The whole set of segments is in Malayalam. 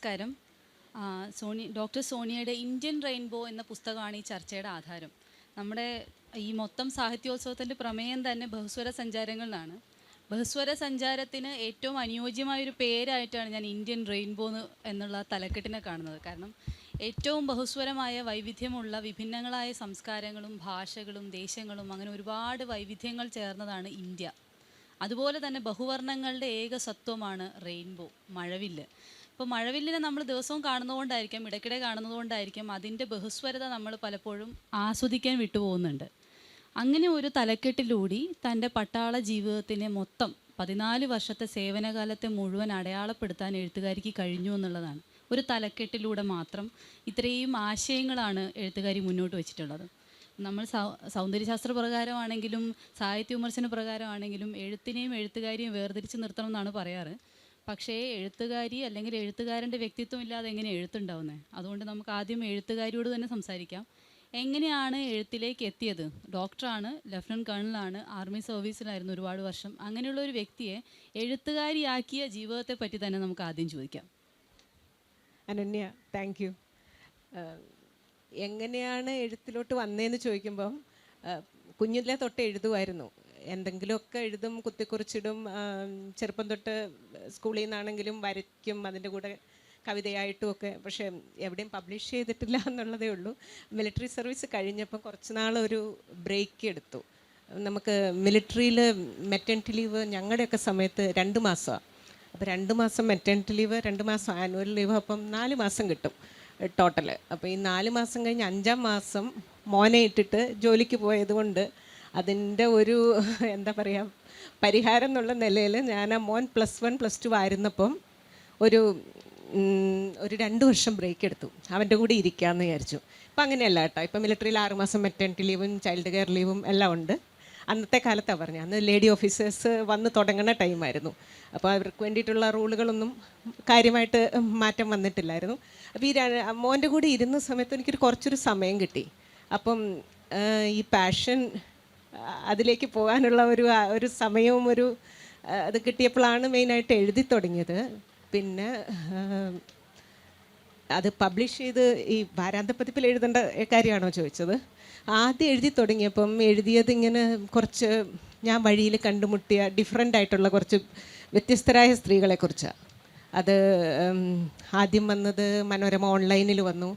നമസ്കാരം. ഡോക്ടർ സോണിയയുടെ ഇന്ത്യൻ റെയിൻബോ എന്ന പുസ്തകമാണ് ഈ ചർച്ചയുടെ ആധാരം. നമ്മുടെ ഈ മൊത്തം സാഹിത്യോത്സവത്തിൻ്റെ പ്രമേയം തന്നെ ബഹുസ്വര സഞ്ചാരങ്ങൾ എന്നാണ്. ബഹുസ്വര സഞ്ചാരത്തിന് ഏറ്റവും അനുയോജ്യമായൊരു പേരായിട്ടാണ് ഞാൻ ഇന്ത്യൻ റെയിൻബോ എന്നുള്ള തലക്കെട്ടിനെ കാണുന്നത്. കാരണം ഏറ്റവും ബഹുസ്വരമായ വൈവിധ്യമുള്ള വിഭിന്നങ്ങളായ സംസ്കാരങ്ങളും ഭാഷകളും ദേശങ്ങളും അങ്ങനെ ഒരുപാട് വൈവിധ്യങ്ങൾ ചേർന്നതാണ് ഇന്ത്യ. അതുപോലെ തന്നെ ബഹുവർണ്ണങ്ങളുടെ ഏക സത്വമാണ് റെയിൻബോ, മഴവില്ല്. ഇപ്പോൾ മഴവില്ലിനെ നമ്മൾ ദിവസവും കാണുന്നതുകൊണ്ടായിരിക്കും, ഇടയ്ക്കിടെ കാണുന്നതുകൊണ്ടായിരിക്കും അതിൻ്റെ ബഹുസ്വരത നമ്മൾ പലപ്പോഴും ആസ്വദിക്കാൻ വിട്ടുപോകുന്നുണ്ട്. അങ്ങനെ ഒരു തലക്കെട്ടിലൂടെ തൻ്റെ പട്ടാള ജീവിതത്തിനെ മൊത്തം 14 വർഷത്തെ സേവനകാലത്തെ മുഴുവൻ അടയാളപ്പെടുത്താൻ എഴുത്തുകാരിക്ക് കഴിഞ്ഞു എന്നുള്ളതാണ്. ഒരു തലക്കെട്ടിലൂടെ മാത്രം ഇത്രയും ആശയങ്ങളാണ് എഴുത്തുകാരി മുന്നോട്ട് വെച്ചിട്ടുള്ളത്. നമ്മൾ സൗന്ദര്യശാസ്ത്ര പ്രകാരമാണെങ്കിലും സാഹിത്യ വിമർശന പ്രകാരമാണെങ്കിലും എഴുത്തിനെയും എഴുത്തുകാരിയും വേർതിരിച്ച് നിർത്തണം എന്നാണ് പറയാറ്. പക്ഷേ എഴുത്തുകാരി അല്ലെങ്കിൽ എഴുത്തുകാരൻ്റെ വ്യക്തിത്വം ഇല്ലാതെ എങ്ങനെ എഴുത്തുണ്ടാവുന്നത്? അതുകൊണ്ട് നമുക്ക് ആദ്യം എഴുത്തുകാരിയോട് തന്നെ സംസാരിക്കാം. എങ്ങനെയാണ് എഴുത്തിലേക്ക് എത്തിയത്? ഡോക്ടറാണ്, ലഫ്റ്റനൻറ്റ് കേണലാണ്, ആർമി സർവീസിലായിരുന്നു ഒരുപാട് വർഷം. അങ്ങനെയുള്ള ഒരു വ്യക്തിയെ എഴുത്തുകാരിയാക്കിയ ജീവിതത്തെ പറ്റി തന്നെ നമുക്ക് ആദ്യം ചോദിക്കാം. Ananya, thank you. എങ്ങനെയാണ് എഴുത്തിലോട്ട് വന്നതെന്ന് ചോദിക്കുമ്പം കുഞ്ഞിലെ തൊട്ട് എഴുതുമായിരുന്നു. എന്തെങ്കിലുമൊക്കെ എഴുതും, കുത്തിക്കുറിച്ചിടും. ചെറുപ്പം തൊട്ട് സ്കൂളിൽ നിന്നാണെങ്കിലും വരയ്ക്കും, അതിൻ്റെ കൂടെ കവിതയായിട്ടും ഒക്കെ. പക്ഷേ എവിടെയും പബ്ലിഷ് ചെയ്തിട്ടില്ല എന്നുള്ളതേ ഉള്ളൂ. മിലിറ്ററി സർവീസ് കഴിഞ്ഞപ്പം കുറച്ച് നാളൊരു ബ്രേക്ക് എടുത്തു. നമുക്ക് മിലിറ്ററിയിൽ മെറ്റേണിറ്റി ലീവ് ഞങ്ങളുടെയൊക്കെ സമയത്ത് 2 മാസമാണ്. അപ്പോൾ 2 മാസം മെറ്റേണിറ്റി ലീവ്, 2 മാസം ആനുവൽ ലീവ്, അപ്പം 4 മാസം കിട്ടും ടോട്ടൽ. അപ്പോൾ ഈ 4 മാസം കഴിഞ്ഞ് 5-ാം മാസം മോനെ ഇട്ടിട്ട് ജോലിക്ക് പോയതുകൊണ്ട് അതിൻ്റെ ഒരു എന്താ പറയുക പരിഹാരം എന്നുള്ള നിലയിൽ ഞാൻ ആ മോൻ +1 +2 ആയിരുന്നപ്പം ഒരു 2 വർഷം ബ്രേക്ക് എടുത്തു. അവൻ്റെ കൂടെ ഇരിക്കാമെന്ന് വിചാരിച്ചു. ഇപ്പം അങ്ങനെയല്ല കേട്ടോ. ഇപ്പം മിലിറ്ററിയിൽ 6 മാസം മെറ്റേണിറ്റി ലീവും ചൈൽഡ് കെയർ ലീവും എല്ലാം ഉണ്ട്. അന്നത്തെ കാലത്താണ് പറഞ്ഞത്. അന്ന് ലേഡി ഓഫീസേഴ്സ് വന്ന് തുടങ്ങുന്ന ടൈമായിരുന്നു. അപ്പോൾ അവർക്ക് വേണ്ടിയിട്ടുള്ള റൂളുകളൊന്നും കാര്യമായിട്ട് മാറ്റം വന്നിട്ടില്ലായിരുന്നു. അപ്പോൾ ഈ മോൻ്റെ കൂടെ ഇരുന്ന സമയത്ത് എനിക്കൊരു കുറച്ചൊരു സമയം കിട്ടി. അപ്പം ഈ പാഷൻ അതിലേക്ക് പോകാനുള്ള ഒരു സമയവും അത് കിട്ടിയപ്പോഴാണ് മെയിനായിട്ട് എഴുതി തുടങ്ങിയത്. പിന്നെ അത് പബ്ലിഷ് ചെയ്ത് ഈ വാരാന്ത്യപ്പതിപ്പിൽ എഴുതേണ്ട കാര്യമാണോ ചോദിച്ചത്? ആദ്യം എഴുതി തുടങ്ങിയപ്പം എഴുതിയത് ഇങ്ങനെ കുറച്ച് ഞാൻ വഴിയിൽ കണ്ടുമുട്ടിയ ഡിഫറെൻ്റ് ആയിട്ടുള്ള കുറച്ച് വ്യത്യസ്തരായ സ്ത്രീകളെക്കുറിച്ചാണ്. അത് ആദ്യം വന്നത് മനോരമ ഓൺലൈനിൽ വന്നു,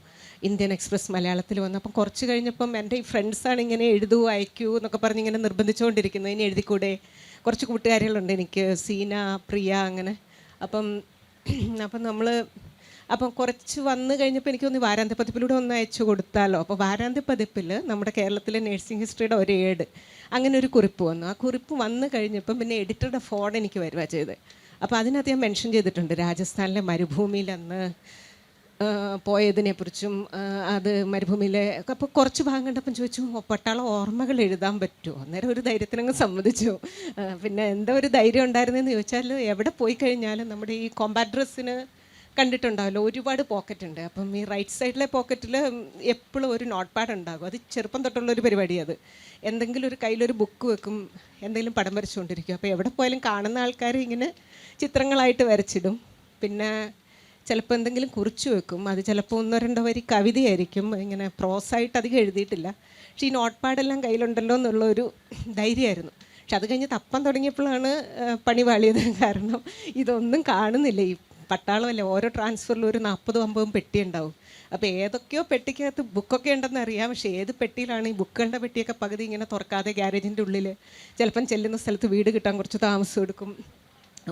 ഇന്ത്യൻ എക്സ്പ്രസ് മലയാളത്തിൽ വന്നു. അപ്പം കുറച്ച് കഴിഞ്ഞപ്പം എൻ്റെ ഈ ഫ്രണ്ട്സാണ് ഇങ്ങനെ എഴുതൂ അയക്കൂ എന്നൊക്കെ പറഞ്ഞ് ഇങ്ങനെ നിർബന്ധിച്ചുകൊണ്ടിരിക്കുന്നത്. ഇനി എഴുതിക്കൂടെ? കുറച്ച് കൂട്ടുകാരികളുണ്ട് എനിക്ക്, സീന, പ്രിയ, അങ്ങനെ. അപ്പം അപ്പം കുറച്ച് വന്നു കഴിഞ്ഞപ്പോൾ എനിക്ക് തോന്നി വാരാന്ത്യപ്പതിപ്പിലൂടെ ഒന്ന് അയച്ചു കൊടുത്താലോ. അപ്പോൾ വാരാന്ത്യപ്പതിപ്പിൽ നമ്മുടെ കേരളത്തിലെ നഴ്സിംഗ് ഹിസ്റ്ററിയുടെ ഒരു ഏഡ് അങ്ങനെ ഒരു കുറിപ്പ് വന്നു. ആ കുറിപ്പ് വന്നു കഴിഞ്ഞപ്പം പിന്നെ എഡിറ്ററുടെ ഫോൺ എനിക്ക് വരുക ചെയ്ത്. അപ്പോൾ അതിനകത്ത് ഞാൻ മെൻഷൻ ചെയ്തിട്ടുണ്ട് രാജസ്ഥാനിലെ മരുഭൂമിയിൽ അന്ന് പോയതിനെക്കുറിച്ചും അത് മരുഭൂമിയിലെ. അപ്പോൾ കുറച്ച് ഭാഗം കണ്ടപ്പം ചോദിച്ചു, പട്ടാള ഓർമ്മകൾ എഴുതാൻ പറ്റുമോ? അന്നേരം ഒരു ധൈര്യത്തിനങ്ങ് സമ്മതിച്ചു. പിന്നെ എന്താ ഒരു ധൈര്യം ഉണ്ടായിരുന്നതെന്ന് ചോദിച്ചാൽ എവിടെ പോയി കഴിഞ്ഞാലും നമ്മുടെ ഈ കോമ്പാറ്റ് ഡ്രസ്സിന് കണ്ടിട്ടുണ്ടാവല്ലോ, ഒരുപാട് പോക്കറ്റ് ഉണ്ട്. അപ്പം ഈ റൈറ്റ് സൈഡിലെ പോക്കറ്റിൽ എപ്പോഴും ഒരു നോട്ട് പാഡ് ഉണ്ടാകും. അത് ചെറുപ്പം തൊട്ടുള്ളൊരു പരിപാടിയാണ്. അത് എന്തെങ്കിലും ഒരു കയ്യിലൊരു ബുക്ക് വെക്കും, എന്തെങ്കിലും പടം വരച്ചുകൊണ്ടിരിക്കും. അപ്പോൾ എവിടെ പോയാലും കാണുന്ന ആൾക്കാർ ഇങ്ങനെ ചിത്രങ്ങളായിട്ട് വരച്ചിടും. പിന്നെ ചിലപ്പോൾ എന്തെങ്കിലും കുറിച്ച് വെക്കും. അത് ചിലപ്പോൾ 1-2 വരി കവിതയായിരിക്കും. ഇങ്ങനെ പ്രോസായിട്ട് അധികം എഴുതിയിട്ടില്ല. പക്ഷേ ഈ നോട്ട് പാഡെല്ലാം കയ്യിലുണ്ടല്ലോ എന്നുള്ളൊരു ധൈര്യമായിരുന്നു. പക്ഷെ അത് കഴിഞ്ഞ് തപ്പാൻ തുടങ്ങിയപ്പോഴാണ് പണി പാളിയത്. കാരണം ഇതൊന്നും കാണുന്നില്ല. ഈ പട്ടാളമല്ലേ, ഓരോ ട്രാൻസ്ഫറിലും ഒരു 40-50 പെട്ടി ഉണ്ടാവും. അപ്പോൾ ഏതൊക്കെയോ പെട്ടിക്കകത്ത് ബുക്കൊക്കെ ഉണ്ടെന്ന് അറിയാം. പക്ഷേ ഏത് പെട്ടിയിലാണ് ഈ ബുക്കുകളുടെ പെട്ടിയൊക്കെ പകുതി ഇങ്ങനെ തുറക്കാതെ ഗ്യാരേജിൻ്റെ ഉള്ളിൽ. ചിലപ്പം ചെല്ലുന്ന സ്ഥലത്ത് വീട് കിട്ടാൻ കുറച്ച് താമസം എടുക്കും.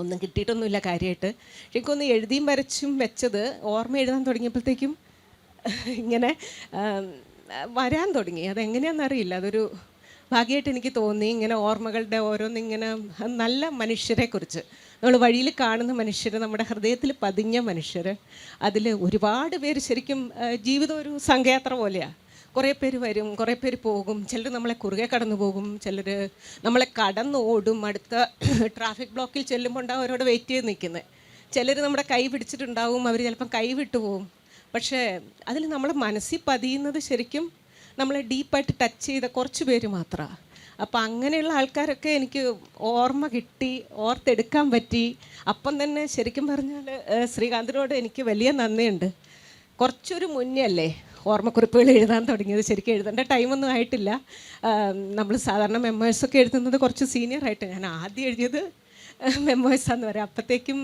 ഒന്നും കിട്ടിയിട്ടൊന്നുമില്ല കാര്യമായിട്ട്. എനിക്കൊന്ന് എഴുതിയും വരച്ചും വെച്ചത് ഓർമ്മ എഴുതാൻ തുടങ്ങിയപ്പോഴത്തേക്കും ഇങ്ങനെ വരാൻ തുടങ്ങി. അതെങ്ങനെയാണെന്നറിയില്ല, അതൊരു ഭാഗ്യമായിട്ട് എനിക്ക് തോന്നി. ഇങ്ങനെ ഓർമ്മകളുടെ ഓരോന്നിങ്ങനെ നല്ല മനുഷ്യരെക്കുറിച്ച്, നമ്മൾ വഴിയിൽ കാണുന്ന മനുഷ്യർ, നമ്മുടെ ഹൃദയത്തിൽ പതിഞ്ഞ മനുഷ്യർ, അതിൽ ഒരുപാട് പേര് ശരിക്കും ജീവിതം ഒരു സംഘയാത്ര പോലെയാണ്. കുറേ പേര് വരും, കുറേ പേര് പോകും. ചിലർ നമ്മളെ കുറുകെ കടന്നു പോകും, ചിലർ നമ്മളെ കടന്നു ഓടും. അടുത്ത ട്രാഫിക് ബ്ലോക്കിൽ ചെല്ലുമ്പോൾ ഉണ്ടാവും അവരോട് വെയിറ്റ് ചെയ്ത് നിൽക്കുന്നത്. ചിലർ നമ്മുടെ കൈ പിടിച്ചിട്ടുണ്ടാവും, അവർ ചിലപ്പം കൈ വിട്ടു പോകും. പക്ഷേ അതിൽ നമ്മളെ മനസ്സിൽ പതിയുന്നത് ശരിക്കും നമ്മളെ ഡീപ്പായിട്ട് ടച്ച് ചെയ്ത കുറച്ച് പേര് മാത്രമാണ്. അപ്പോൾ അങ്ങനെയുള്ള ആൾക്കാരൊക്കെ എനിക്ക് ഓർമ്മ കിട്ടി, ഓർത്തെടുക്കാൻ പറ്റി. അപ്പം തന്നെ ശരിക്കും പറഞ്ഞാൽ ശ്രീകാന്തിനോട് എനിക്ക് വലിയ നന്ദിയുണ്ട്. കുറച്ചൊരു മുന്നേ അല്ലേ ഓർമ്മക്കുറിപ്പുകൾ എഴുതാൻ തുടങ്ങിയത്. ശരിക്കും എഴുതേണ്ട ടൈമൊന്നും ആയിട്ടില്ല. നമ്മൾ സാധാരണ മെമ്മേഴ്സൊക്കെ എഴുതുന്നത് കുറച്ച് സീനിയറായിട്ട്, ഞാൻ ആദ്യം എഴുതിയത് മെമ്മേഴ്സാന്ന് പറയാം. അപ്പോഴത്തേക്കും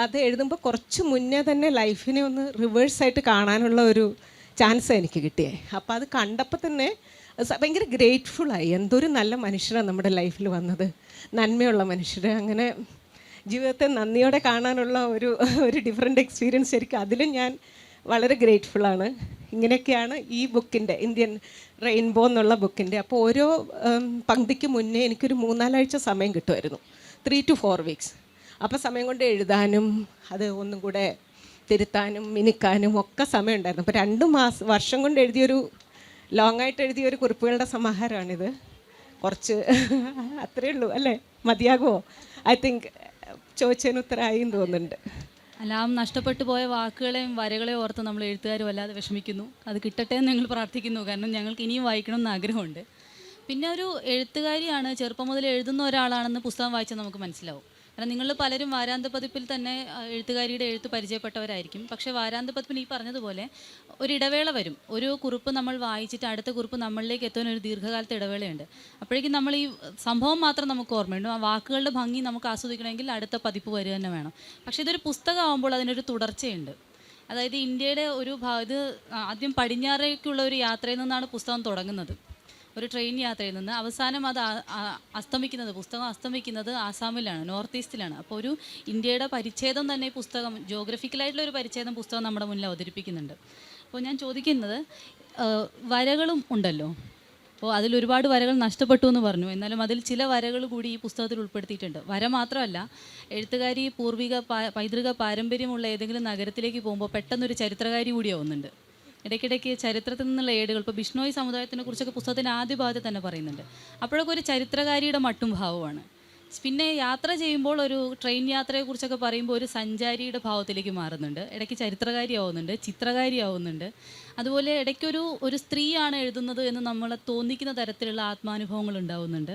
അത് എഴുതുമ്പോൾ കുറച്ച് മുന്നേ തന്നെ ലൈഫിനെ ഒന്ന് റിവേഴ്സായിട്ട് കാണാനുള്ള ഒരു ചാൻസ് എനിക്ക് കിട്ടിയേ. അപ്പോൾ അത് കണ്ടപ്പോൾ തന്നെ ഭയങ്കര ഗ്രേറ്റ്ഫുള്ളായി. എന്തൊരു നല്ല മനുഷ്യരാണ് നമ്മുടെ ലൈഫിൽ വന്നത്, നന്മയുള്ള മനുഷ്യർ. അങ്ങനെ ജീവിതത്തെ നന്ദിയോടെ കാണാനുള്ള ഒരു ഡിഫറെൻ്റ് എക്സ്പീരിയൻസ് ശരിക്കും അതിലും ഞാൻ വളരെ ഗ്രേറ്റ്ഫുള്ളാണ്. ഇങ്ങനെയൊക്കെയാണ് ഈ ബുക്കിൻ്റെ, ഇന്ത്യൻ റെയിൻബോ എന്നുള്ള ബുക്കിൻ്റെ. അപ്പോൾ ഓരോ പങ്ക്തിക്ക് മുന്നേ എനിക്കൊരു 3-4 ആഴ്ച സമയം കിട്ടുമായിരുന്നു, 3 to 4 weeks. അപ്പോൾ സമയം കൊണ്ട് എഴുതാനും അത് ഒന്നും കൂടെ തിരുത്താനും മിനുക്കാനും ഒക്കെ സമയം ഉണ്ടായിരുന്നു. അപ്പോൾ 2 വർഷം കൊണ്ട് എഴുതിയൊരു ലോങ് ആയിട്ട് എഴുതിയൊരു കുറിപ്പുകളുടെ സമാഹാരമാണിത്. കുറച്ച് അത്രയേ ഉള്ളൂ അല്ലേ, മതിയാകുമോ? ഐ തിങ്ക് ചോദിച്ചതിന് ഉത്തരമായി എന്ന് തോന്നുന്നുണ്ട്. എല്ലാം നഷ്ടപ്പെട്ടു പോയ വാക്കുകളെയും വരകളെയും ഓർത്ത് നമ്മൾ എഴുത്തുകാർ വല്ലാതെ വിഷമിക്കുന്നു. അത് കിട്ടട്ടെ എന്ന് ഞങ്ങൾ പ്രാർത്ഥിക്കുന്നു. കാരണം ഞങ്ങൾക്ക് ഇനിയും വായിക്കണമെന്ന് ആഗ്രഹമുണ്ട്. പിന്നെ ഒരു എഴുത്തുകാരിയാണ്, ചെറുപ്പം മുതൽ എഴുതുന്ന ഒരാളാണെന്ന് പുസ്തകം വായിച്ചാൽ നമുക്ക് മനസ്സിലാവും. കാരണം നിങ്ങൾ പലരും വാരാന്ത പതിപ്പിൽ തന്നെ എഴുത്തുകാരിയുടെ എഴുത്ത് പരിചയപ്പെട്ടവരായിരിക്കും. പക്ഷേ വാരാന്ത പതിപ്പിൽ ഈ പറഞ്ഞതുപോലെ ഒരിടവേള വരും. ഒരു കുറിപ്പ് നമ്മൾ വായിച്ചിട്ട് അടുത്ത കുറിപ്പ് നമ്മളിലേക്ക് എത്താൻ ഒരു ദീർഘകാലത്തെ ഇടവേളയുണ്ട്. അപ്പോഴേക്കും നമ്മൾ ഈ സംഭവം മാത്രം നമുക്ക് ഓർമ്മയുണ്ട്. ആ വാക്കുകളുടെ ഭംഗി നമുക്ക് ആസ്വദിക്കണമെങ്കിൽ അടുത്ത പതിപ്പ് വരിക തന്നെ വേണം. പക്ഷേ ഇതൊരു പുസ്തകമാകുമ്പോൾ അതിനൊരു തുടർച്ചയുണ്ട്. അതായത് ഇന്ത്യയുടെ ഒരു ഇത് ആദ്യം പടിഞ്ഞാറേക്കുള്ള ഒരു യാത്രയിൽ നിന്നാണ് പുസ്തകം തുടങ്ങുന്നത്, ഒരു ട്രെയിൻ യാത്രയിൽ നിന്ന്. അവസാനം അത് പുസ്തകം അസ്തമിക്കുന്നത് ആസാമിലാണ്, നോർത്ത് ഈസ്റ്റിലാണ്. അപ്പോൾ ഒരു ഇന്ത്യയുടെ പരിച്ഛേദം തന്നെ പുസ്തകം, ജോഗ്രഫിക്കലായിട്ടുള്ള ഒരു പരിച്ഛേദം പുസ്തകം നമ്മുടെ മുന്നിൽ അവതരിപ്പിക്കുന്നുണ്ട്. അപ്പോൾ ഞാൻ ചോദിക്കുന്നത്, വരകളും ഉണ്ടല്ലോ. അപ്പോൾ അതിലൊരുപാട് വരകൾ നഷ്ടപ്പെട്ടു എന്ന് പറഞ്ഞു. എന്നാലും അതിൽ ചില വരകൾ കൂടി ഈ പുസ്തകത്തിൽ ഉൾപ്പെടുത്തിയിട്ടുണ്ട്. വര മാത്രമല്ല, എഴുത്തുകാരി പൈതൃക പാരമ്പര്യമുള്ള ഏതെങ്കിലും നഗരത്തിലേക്ക് പോകുമ്പോൾ പെട്ടെന്നൊരു ചരിത്രകാരി കൂടിയാവുന്നുണ്ട്. ഇടയ്ക്കിടയ്ക്ക് ചരിത്രത്തിൽ നിന്നുള്ള ഏടുകൾ, ഇപ്പോൾ ബിഷ്ണോയി സമുദായത്തിനെ കുറിച്ചൊക്കെ പുസ്തകത്തിൻ്റെ ആദ്യ ഭാഗത്ത് തന്നെ പറയുന്നുണ്ട്. അപ്പോഴൊക്കെ ഒരു ചരിത്രകാരിയുടെ മട്ടും ഭാവമാണ്. പിന്നെ യാത്ര ചെയ്യുമ്പോൾ ഒരു ട്രെയിൻ യാത്രയെക്കുറിച്ചൊക്കെ പറയുമ്പോൾ ഒരു സഞ്ചാരിയുടെ ഭാവത്തിലേക്ക് മാറുന്നുണ്ട്. ഇടയ്ക്ക് ചരിത്രകാരിയാവുന്നുണ്ട്, ചിത്രകാരിയാവുന്നുണ്ട്. അതുപോലെ ഇടയ്ക്കൊരു സ്ത്രീയാണ് എഴുതുന്നത് എന്ന് നമ്മളെ തോന്നിക്കുന്ന തരത്തിലുള്ള ആത്മാനുഭവങ്ങൾ ഉണ്ടാവുന്നുണ്ട്.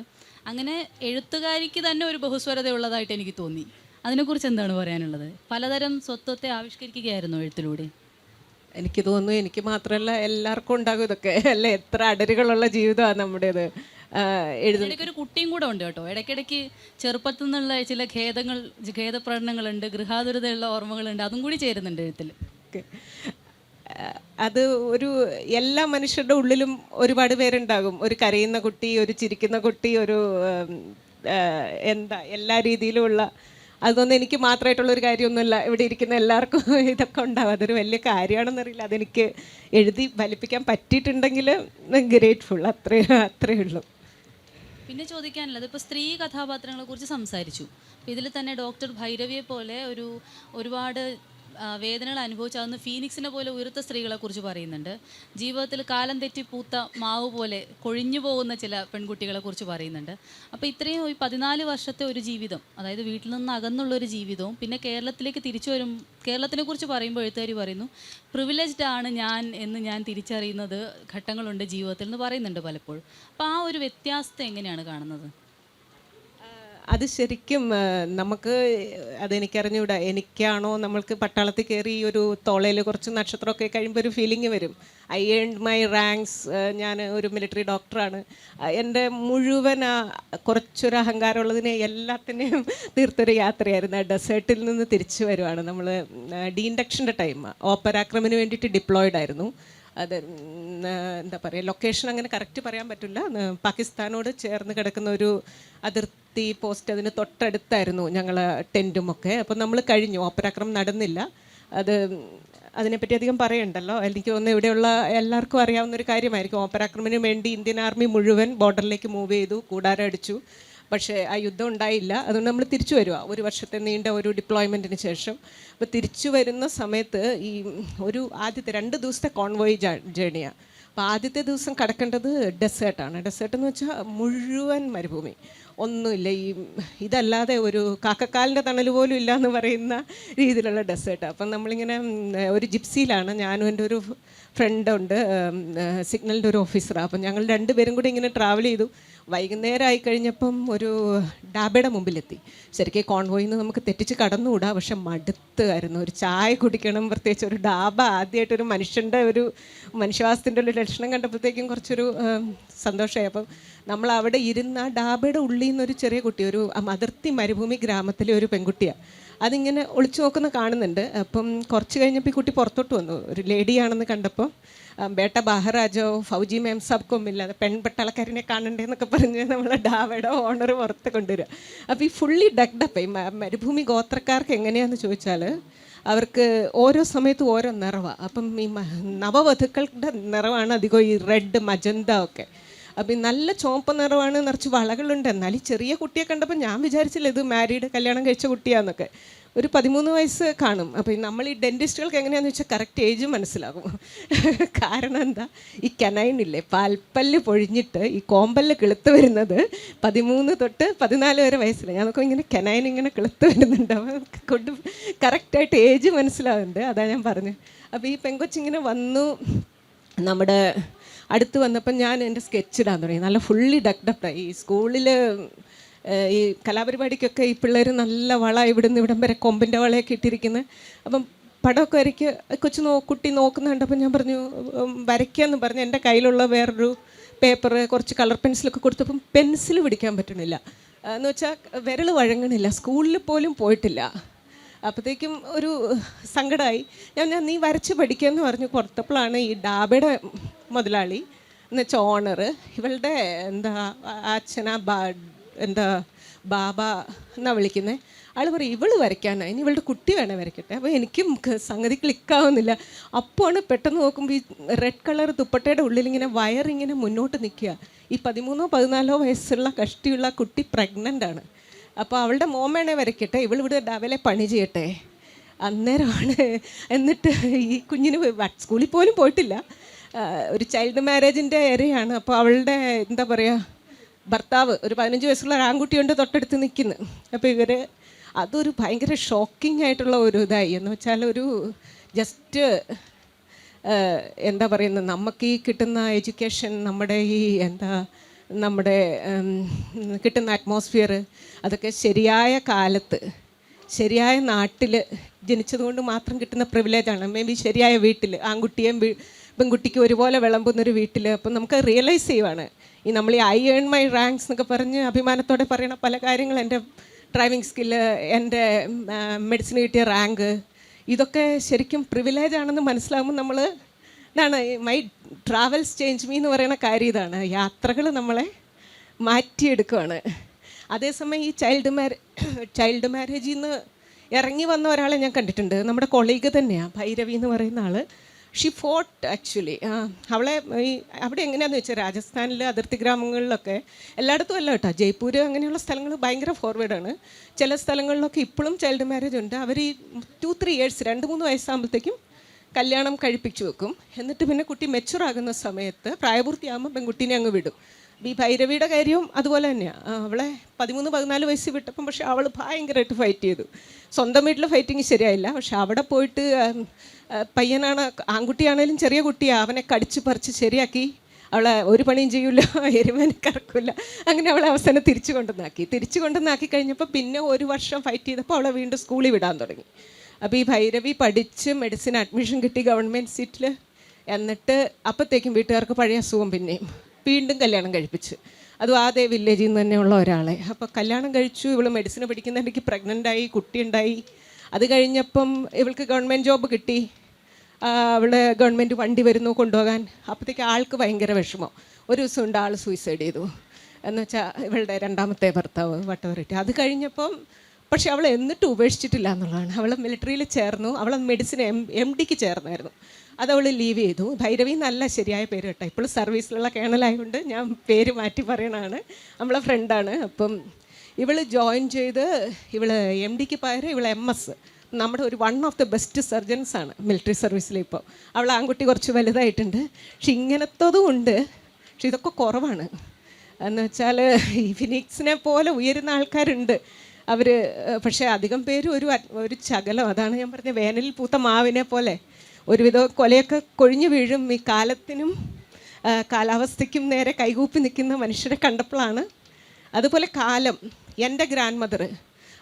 അങ്ങനെ എഴുത്തുകാരിക്ക് തന്നെ ഒരു ബഹുസ്വരത ഉള്ളതായിട്ട് എനിക്ക് തോന്നി. അതിനെക്കുറിച്ച് എന്താണ് പറയാനുള്ളത്? പലതരം സ്വത്വത്തെ ആവിഷ്കരിക്കുകയായിരുന്നു എഴുത്തിലൂടെ. എനിക്ക് തോന്നുന്നു എനിക്ക് മാത്രമല്ല എല്ലാവർക്കും ഉണ്ടാകും ഇതൊക്കെ അല്ലേ. എത്ര അടരുകളുള്ള ജീവിതമാണ് നമ്മുടേത്. ഒരു കുട്ടിയും കൂടെ ഉണ്ട് കേട്ടോ. ഇടയ്ക്കിടയ്ക്ക് ചെറുപ്പത്തിൽ നിന്നുള്ള ചില ഖേദപ്രകടനങ്ങളുണ്ട്, ഗൃഹാതുരതയുള്ള ഓർമ്മകളുണ്ട്, അതും കൂടി ചേരുന്നുണ്ട് എഴുത്തിൽ. അത് എല്ലാ മനുഷ്യരുടെ ഉള്ളിലും ഒരുപാട് പേരുണ്ടാകും. ഒരു കരയുന്ന കുട്ടി, ഒരു ചിരിക്കുന്ന കുട്ടി, എല്ലാ രീതിയിലുമുള്ള. അതൊന്നും എനിക്ക് മാത്രമായിട്ടുള്ളൊരു കാര്യമൊന്നുമല്ല, ഇവിടെ ഇരിക്കുന്ന എല്ലാവർക്കും ഇതൊക്കെ ഉണ്ടാവും. അതൊരു വലിയ കാര്യമാണെന്നറിയില്ല. അതെനിക്ക് എഴുതി ഫലിപ്പിക്കാൻ പറ്റിയിട്ടുണ്ടെങ്കിൽ ഗ്രേറ്റ്ഫുൾ, അത്രയേ ഉള്ളൂ. പിന്നെ ചോദിക്കാനുള്ളത്, ഇപ്പോൾ സ്ത്രീ കഥാപാത്രങ്ങളെ കുറിച്ച് സംസാരിച്ചു. ഇതിൽ തന്നെ ഡോക്ടർ ഭൈരവിയെ പോലെ ഒരുപാട് വേദനകൾ അനുഭവിച്ചാകുന്ന ഫീനിക്സിനെ പോലെ ഉയർത്ത സ്ത്രീകളെ കുറിച്ച് പറയുന്നുണ്ട്. ജീവിതത്തിൽ കാലം തെറ്റി പൂത്ത മാവ് പോലെ കൊഴിഞ്ഞു പോകുന്ന ചില പെൺകുട്ടികളെ കുറിച്ച് പറയുന്നുണ്ട്. അപ്പോൾ ഇത്രയും 14 വർഷത്തെ ഒരു ജീവിതം, അതായത് വീട്ടിൽ നിന്ന് അകന്നുള്ളൊരു ജീവിതവും പിന്നെ കേരളത്തിലേക്ക് തിരിച്ചു വരും. കേരളത്തിനെ കുറിച്ച് പറയുമ്പോൾ എഴുത്തുകാരി പറയുന്നു, പ്രിവിലേജ്ഡ് ആണ് എന്ന് ഞാൻ തിരിച്ചറിയുന്നത് ഘട്ടങ്ങളുണ്ട് ജീവിതത്തിൽ എന്ന് പറയുന്നുണ്ട് പലപ്പോഴും. അപ്പോൾ ആ ഒരു വ്യത്യാസത്തെ എങ്ങനെയാണ് കാണുന്നത്? അത് ശരിക്കും നമുക്ക് അതെനിക്കറിഞ്ഞൂടാ. എനിക്കാണോ, നമ്മൾക്ക് പട്ടാളത്തിൽ കയറി ഒരു തോളയിൽ കുറച്ച് നക്ഷത്രമൊക്കെ കഴിയുമ്പോൾ ഒരു ഫീലിംഗ് വരും. ഐ ഏൺഡ് മൈ റാങ്ക്സ്, ഞാൻ ഒരു മിലിറ്ററി ഡോക്ടറാണ്. എൻ്റെ മുഴുവൻ കുറച്ചൊരു അഹങ്കാരമുള്ളതിനെ എല്ലാത്തിനെയും തീർത്തൊരു യാത്രയായിരുന്നു. ഡെസേർട്ടിൽ നിന്ന് തിരിച്ചു വരുവാണ് നമ്മൾ. ഡീഇൻഡക്ഷൻ്റെ ടൈം, ഓപ്പരാക്രമിന് വേണ്ടിയിട്ട് ഡിപ്ലോയിഡ് ആയിരുന്നു. അത് എന്താ പറയുക, ലൊക്കേഷൻ അങ്ങനെ കറക്റ്റ് പറയാൻ പറ്റില്ല. പാകിസ്ഥാനോട് ചേർന്ന് കിടക്കുന്ന ഒരു അതിർത്തി പോസ്റ്റ്, അതിന് തൊട്ടടുത്തായിരുന്നു ഞങ്ങൾ ടെൻറ്റുമൊക്കെ. അപ്പോൾ നമ്മൾ കഴിഞ്ഞു, ഓപ്പരാക്രമം നടന്നില്ല. അതിനെപ്പറ്റി അധികം പറയണ്ടല്ലോ. എനിക്ക് തോന്നുന്നു ഇവിടെയുള്ള എല്ലാവർക്കും അറിയാവുന്നൊരു കാര്യമായിരിക്കും. ഓപ്പരാക്രമത്തിന് വേണ്ടി ഇന്ത്യൻ ആർമി മുഴുവൻ ബോർഡറിലേക്ക് മൂവ് ചെയ്തു, കൂടാരം അടിച്ചു. പക്ഷേ ആ യുദ്ധം ഉണ്ടായില്ല. അതുകൊണ്ട് നമ്മൾ തിരിച്ചു വരിക 1 വർഷത്തെ നീണ്ട ഒരു ഡിപ്ലോയ്മെൻറ്റിന് ശേഷം. അപ്പോൾ തിരിച്ചു വരുന്ന സമയത്ത് ഈ ആദ്യത്തെ 2 ദിവസത്തെ കോൺവോയ് ജേണിയാണ്. അപ്പോൾ ആദ്യത്തെ ദിവസം കടക്കേണ്ടത് ഡെസേർട്ടാണ്. ഡെസേർട്ട് എന്ന് വെച്ചാൽ മുഴുവൻ മരുഭൂമി, ഒന്നുമില്ല. ഇതല്ലാതെ ഒരു കാക്കക്കാലിൻ്റെ തണൽ പോലും ഇല്ല എന്ന് പറയുന്ന രീതിയിലുള്ള ഡെസേർട്ട്. അപ്പം നമ്മളിങ്ങനെ ഒരു ജിപ്സിയിലാണ്, ഞാനും എൻ്റെ ഒരു ഫ്രണ്ടുണ്ട്, സിഗ്നലിൻ്റെ ഒരു ഓഫീസറാണ്. അപ്പം ഞങ്ങൾ 2 പേരും കൂടി ഇങ്ങനെ ട്രാവൽ ചെയ്തു. വൈകുന്നേരം ആയി കഴിഞ്ഞപ്പം ഒരു ഡാബയുടെ മുമ്പിലെത്തി. ശരിക്കും കോൺവോയിൽ നിന്ന് നമുക്ക് തെറ്റിച്ച് കടന്നുകൂടാ, പക്ഷെ മടുത്തായിരുന്നു. ഒരു ചായ കുടിക്കണം, പ്രത്യേകിച്ച് ഒരു ഡാബ ആദ്യമായിട്ടൊരു മനുഷ്യൻ്റെ ഒരു മനുഷ്യവാസത്തിൻ്റെ ഒരു ലക്ഷണം കണ്ടപ്പോഴത്തേക്കും കുറച്ചൊരു സന്തോഷമായി. അപ്പം നമ്മൾ അവിടെ ഇരുന്ന ഡാബയുടെ ഉള്ളിൽ നിന്നൊരു ചെറിയ കുട്ടി, ഒരു അതിർത്തി മരുഭൂമി ഗ്രാമത്തിലെ ഒരു പെൺകുട്ടിയാണ്, അതിങ്ങനെ ഒളിച്ചു നോക്കുന്ന കാണുന്നുണ്ട്. അപ്പം കുറച്ച് കഴിഞ്ഞപ്പോൾ ഈ കുട്ടി പുറത്തോട്ട് വന്നു. ഒരു ലേഡിയാണെന്ന് കണ്ടപ്പോൾ ബേട്ട ബാഹറാജോ ഫൗജി മാം സബ്ക്കും ഇല്ലാതെ പെൺപട്ടാളക്കാരനെ കാണണ്ടേന്നൊക്കെ പറഞ്ഞ് നമ്മളെ ഡാബയുടെ ഓണർ പുറത്ത് കൊണ്ടുവരിക. അപ്പോൾ ഈ ഫുള്ളി ഡഗ്ഡപ്പ്. ഈ മരുഭൂമി ഗോത്രക്കാർക്ക് എങ്ങനെയാണെന്ന് ചോദിച്ചാൽ അവർക്ക് ഓരോ സമയത്തും ഓരോ നിറവാണ്. അപ്പം ഈ നവവധുക്കളുടെ നിറവാണ് അധികം ഈ റെഡ് മജന്ത ഒക്കെ. അപ്പം ഈ നല്ല ചുവപ്പ് നിറവാണ്, നിറച്ച് വളകളുണ്ട്. എന്നാൽ ഈ ചെറിയ കുട്ടിയെ കണ്ടപ്പോൾ ഞാൻ വിചാരിച്ചില്ല ഇത് മാരീഡ് കല്യാണം കഴിച്ച കുട്ടിയാന്നൊക്കെ. ഒരു 13 വയസ്സ് കാണും. അപ്പോൾ നമ്മൾ ഈ ഡെൻറ്റിസ്റ്റുകൾക്ക് എങ്ങനെയാണെന്ന് വെച്ചാൽ കറക്റ്റ് ഏജ് മനസ്സിലാകും. കാരണം എന്താ, ഈ കനൈനില്ലേ പാൽപ്പല്ല് പൊഴിഞ്ഞിട്ട് ഈ കോമ്പല്ല് കിളുത്ത് വരുന്നത് 13 തൊട്ട് 14 വരെ വയസ്സിലാണ്. ഞാൻ നോക്കുമ്പോൾ ഇങ്ങനെ കനൈൻ ഇങ്ങനെ കിളുത്ത് വരുന്നുണ്ട്. അപ്പോൾ കൊണ്ട് കറക്റ്റായിട്ട് ഏജ് മനസ്സിലാവുന്നുണ്ട്. അതാണ് ഞാൻ പറഞ്ഞത്. അപ്പോൾ ഈ പെങ്കൊച്ചിങ്ങനെ വന്നു നമ്മുടെ അടുത്ത് വന്നപ്പം ഞാൻ എൻ്റെ സ്കെച്ച് ഇടാൻ തുടങ്ങി. നല്ല ഫുള്ളി ഡക്ഡപ്പായി. ഈ സ്കൂളിൽ ഈ കലാപരിപാടിക്കൊക്കെ ഈ പിള്ളേർ നല്ല വള ഇവിടുന്ന് ഇവിടം വരെ കൊമ്പിൻ്റെ വളയൊക്കെ ഇട്ടിരിക്കുന്നത്. അപ്പം പടമൊക്കെ വരയ്ക്കുക കുട്ടി നോക്കുന്ന കണ്ടപ്പോൾ ഞാൻ പറഞ്ഞു വരയ്ക്കാമെന്ന് പറഞ്ഞ് എൻ്റെ കയ്യിലുള്ള വേറൊരു പേപ്പർ കുറച്ച് കളർ പെൻസിലൊക്കെ കൊടുത്തപ്പം പെൻസിൽ പിടിക്കാൻ പറ്റണില്ല. എന്ന് വെച്ചാൽ വിരൽ വഴങ്ങണില്ല. സ്കൂളിൽ പോലും പോയിട്ടില്ല. അപ്പോഴത്തേക്കും ഒരു സങ്കടമായി. ഞാൻ നീ വരച്ച് പഠിക്കാമെന്ന് പറഞ്ഞു കൊടുത്തപ്പോഴാണ് ഈ ഡാബയുടെ മുതലാളി എന്ന് വെച്ചാൽ ഓണർ, ഇവളുടെ എന്താ അച്ഛനാ എന്താ ബാബ എന്നാണ് വിളിക്കുന്നത്. ആൾ പറയും ഇവള് വരയ്ക്കാനാണ്, ഇനി ഇവളുടെ കുട്ടി വേണേൽ വരയ്ക്കട്ടെ. അപ്പോൾ എനിക്കും സംഗതി ക്ലിക്കാവുന്നില്ല. അപ്പോഴാണ് പെട്ടെന്ന് നോക്കുമ്പോൾ ഈ റെഡ് കളർ ദുപ്പട്ടയുടെ ഉള്ളിലിങ്ങനെ വയറിങ്ങനെ മുന്നോട്ട് നിൽക്കുക. ഈ 13-14 വയസ്സുള്ള കഷ്ടിയുള്ള കുട്ടി പ്രഗ്നൻ്റ് ആണ്. അപ്പോൾ അവളുടെ മോൻ വേണേ വരയ്ക്കട്ടെ, ഇവളിവിടെ ഡാബിലെ പണി ചെയ്യട്ടെ. അന്നേരമാണ്. എന്നിട്ട് ഈ കുഞ്ഞിന് സ്കൂളിൽ പോലും പോയിട്ടില്ല. ഒരു ചൈൽഡ് മാരേജിൻ്റെ ഏരിയയാണ്. അപ്പോൾ അവളുടെ എന്താ പറയുക ഭർത്താവ് ഒരു 15 വയസ്സുള്ള ഒരു ആൺകുട്ടിയുണ്ട് തൊട്ടടുത്ത് നിൽക്കുന്നു. അപ്പോൾ അതൊരു ഭയങ്കര ഷോക്കിംഗ് ആയിട്ടുള്ള ഒരു ഇതായി. എന്ന് വെച്ചാൽ ഒരു ജസ്റ്റ് എന്താ പറയുന്നത്, നമുക്ക് ഈ കിട്ടുന്ന എഡ്യൂക്കേഷൻ, നമ്മുടെ ഈ നമ്മുടെ കിട്ടുന്ന അറ്റ്മോസ്ഫിയർ, അതൊക്കെ ശരിയായ കാലത്ത് ശരിയായ നാട്ടിൽ ജനിച്ചതുകൊണ്ട് മാത്രം കിട്ടുന്ന പ്രിവിലേജാണ്. മേ ബി ശരിയായ വീട്ടിൽ ആൺകുട്ടിയും പെൺകുട്ടിക്ക് ഒരുപോലെ വിളമ്പുന്നൊരു വീട്ടിൽ. അപ്പം നമുക്ക് റിയലൈസ് ചെയ്യുവാണ് ഈ നമ്മൾ ഈ ഐ ഏൺ മൈ റാങ്ക്സ് എന്നൊക്കെ പറഞ്ഞ് അഭിമാനത്തോടെ പറയണ പല കാര്യങ്ങൾ, എൻ്റെ ഡ്രൈവിംഗ് സ്കില്ല്, എൻ്റെ മെഡിസിൻ കിട്ടിയ റാങ്ക്, ഇതൊക്കെ ശരിക്കും പ്രിവിലേജാണെന്ന് മനസ്സിലാകുമ്പോൾ നമ്മൾ ഇതാണ് മൈ ട്രാവൽസ് ചേഞ്ച് മീ എന്ന് പറയുന്ന കാര്യം. ഇതാണ് യാത്രകൾ നമ്മളെ മാറ്റിയെടുക്കുകയാണ്. അതേസമയം ഈ ചൈൽഡ് മാരേജിൽ നിന്ന് ഇറങ്ങി വന്ന ഒരാളെ ഞാൻ കണ്ടിട്ടുണ്ട്. നമ്മുടെ കൊളീഗ് തന്നെയാണ്, ഭൈരവി എന്ന് പറയുന്ന ആൾ. Xi fought actually. അവളെ അവിടെ എങ്ങനെയാണെന്ന് വെച്ചാൽ രാജസ്ഥാനിൽ അതിർത്തി ഗ്രാമങ്ങളിലൊക്കെ എല്ലായിടത്തും അല്ല കേട്ടോ, ജയ്പൂർ അങ്ങനെയുള്ള സ്ഥലങ്ങൾ ഭയങ്കര ഫോർവേഡാണ്. ചില സ്ഥലങ്ങളിലൊക്കെ ഇപ്പോഴും ചൈൽഡ് മാരേജ് ഉണ്ട്. അവർ ഈ 2-3 ഇയേഴ്സ് 2-3 വയസ്സാകുമ്പോഴത്തേക്കും കല്യാണം കഴിപ്പിച്ചു വെക്കും. എന്നിട്ട് പിന്നെ കുട്ടി മെച്ചുറാകുന്ന സമയത്ത് പ്രായപൂർത്തിയാകുമ്പോൾ പെൺകുട്ടീനെ അങ്ങ് വിടും. ഈ ഭൈരവിയുടെ കാര്യവും അതുപോലെ തന്നെയാണ്. അവളെ 13-14 വയസ്സിൽ വിട്ടപ്പം പക്ഷേ അവൾ ഭയങ്കരമായിട്ട് ഫൈറ്റ് ചെയ്തു. സ്വന്തം വീട്ടിൽ ഫൈറ്റിങ് ശരിയായില്ല, പക്ഷെ അവിടെ പോയിട്ട് പയ്യനാണ്, ആൺകുട്ടിയാണേലും ചെറിയ കുട്ടിയാണ്, അവനെ കടിച്ച് പറിച്ച് ശരിയാക്കി. അവളെ ഒരു പണിയും ചെയ്യില്ല, എരുമേനെ കറക്കില്ല. അങ്ങനെ അവളെ അവസാനം തിരിച്ചു കൊണ്ടുവന്നാക്കി കഴിഞ്ഞപ്പോൾ പിന്നെ 1 വർഷം ഫൈറ്റ് ചെയ്തപ്പോൾ അവളെ വീണ്ടും സ്കൂളിൽ വിടാൻ തുടങ്ങി. അപ്പോൾ ഈ ഭൈരവി പഠിച്ച് മെഡിസിൻ അഡ്മിഷൻ കിട്ടി ഗവൺമെൻറ് സീറ്റിൽ. എന്നിട്ട് അപ്പോഴത്തേക്കും വീട്ടുകാർക്ക് പഴയ അസുഖം പിന്നെയും വീണ്ടും കല്യാണം കഴിപ്പിച്ച്, അതും അതേ വില്ലേജിൽ നിന്ന് തന്നെയുള്ള ഒരാളെ. അപ്പോൾ കല്യാണം കഴിച്ചു. ഇവൾ മെഡിസിന് പഠിക്കുന്നിടയ്ക്ക് പ്രഗ്നൻ്റായി, കുട്ടിയുണ്ടായി. അത് കഴിഞ്ഞപ്പം ഇവൾക്ക് ഗവൺമെൻറ് ജോബ് കിട്ടി. അവളെ ഗവൺമെൻറ് വണ്ടി വരുന്നു കൊണ്ടുപോകാൻ. അപ്പോഴത്തേക്ക് ആൾക്ക് ഭയങ്കര വിഷമം. ഒരു ദിവസം ഉണ്ട് ആൾ സൂയിസൈഡ് ചെയ്തു. എന്ന് വെച്ചാൽ ഇവളുടെ 2ാമത്തെ ഭർത്താവ് വട്ടവറിട്ട്. അത് കഴിഞ്ഞപ്പം പക്ഷെ അവൾ എന്നിട്ട് ഉപേക്ഷിച്ചിട്ടില്ല എന്നുള്ളതാണ്. അവൾ മിലിറ്ററിയിൽ ചേർന്നു. അവൾ മെഡിസിൻ MDക്ക് ചേർന്നായിരുന്നു. അതവൾ ലീവ് ചെയ്തു. ഭൈരവി നല്ല ശരിയായ പേര് കേട്ടോ. ഇപ്പോൾ സർവീസിലുള്ള കേണലായതുകൊണ്ട് ഞാൻ പേര് മാറ്റി പറയണതാണ്. നമ്മളെ ഫ്രണ്ടാണ്. അപ്പം ഇവൾ ജോയിൻ ചെയ്ത് ഇവൾ MDക്ക് പകരം ഇവൾ MS, നമ്മുടെ ഒരു 1 ഓഫ് ദ ബെസ്റ്റ് സർജൻസാണ് മിലിറ്ററി സർവീസിൽ. ഇപ്പോൾ അവൾ ആൺകുട്ടി കുറച്ച് വലുതായിട്ടുണ്ട്. പക്ഷെ ഇങ്ങനത്തതും ഉണ്ട്. പക്ഷെ ഇതൊക്കെ കുറവാണ്. എന്ന് വെച്ചാൽ ഈ ഫിനിക്സിനെ പോലെ ഉയരുന്ന ആൾക്കാരുണ്ട് അവർ. പക്ഷേ അധികം പേര് ഒരു ശകലം. അതാണ് ഞാൻ പറഞ്ഞത്, വേനലിൽ പൂത്ത മാവിനെ പോലെ ഒരുവിധം കൊലയൊക്കെ കൊഴിഞ്ഞു വീഴും. ഈ കാലത്തിനും കാലാവസ്ഥയ്ക്കും നേരെ കൈകൂപ്പി നിൽക്കുന്ന മനുഷ്യരെ കണ്ടപ്പോഴാണ്. അതുപോലെ കാലം, എൻ്റെ ഗ്രാൻഡ് മദർ,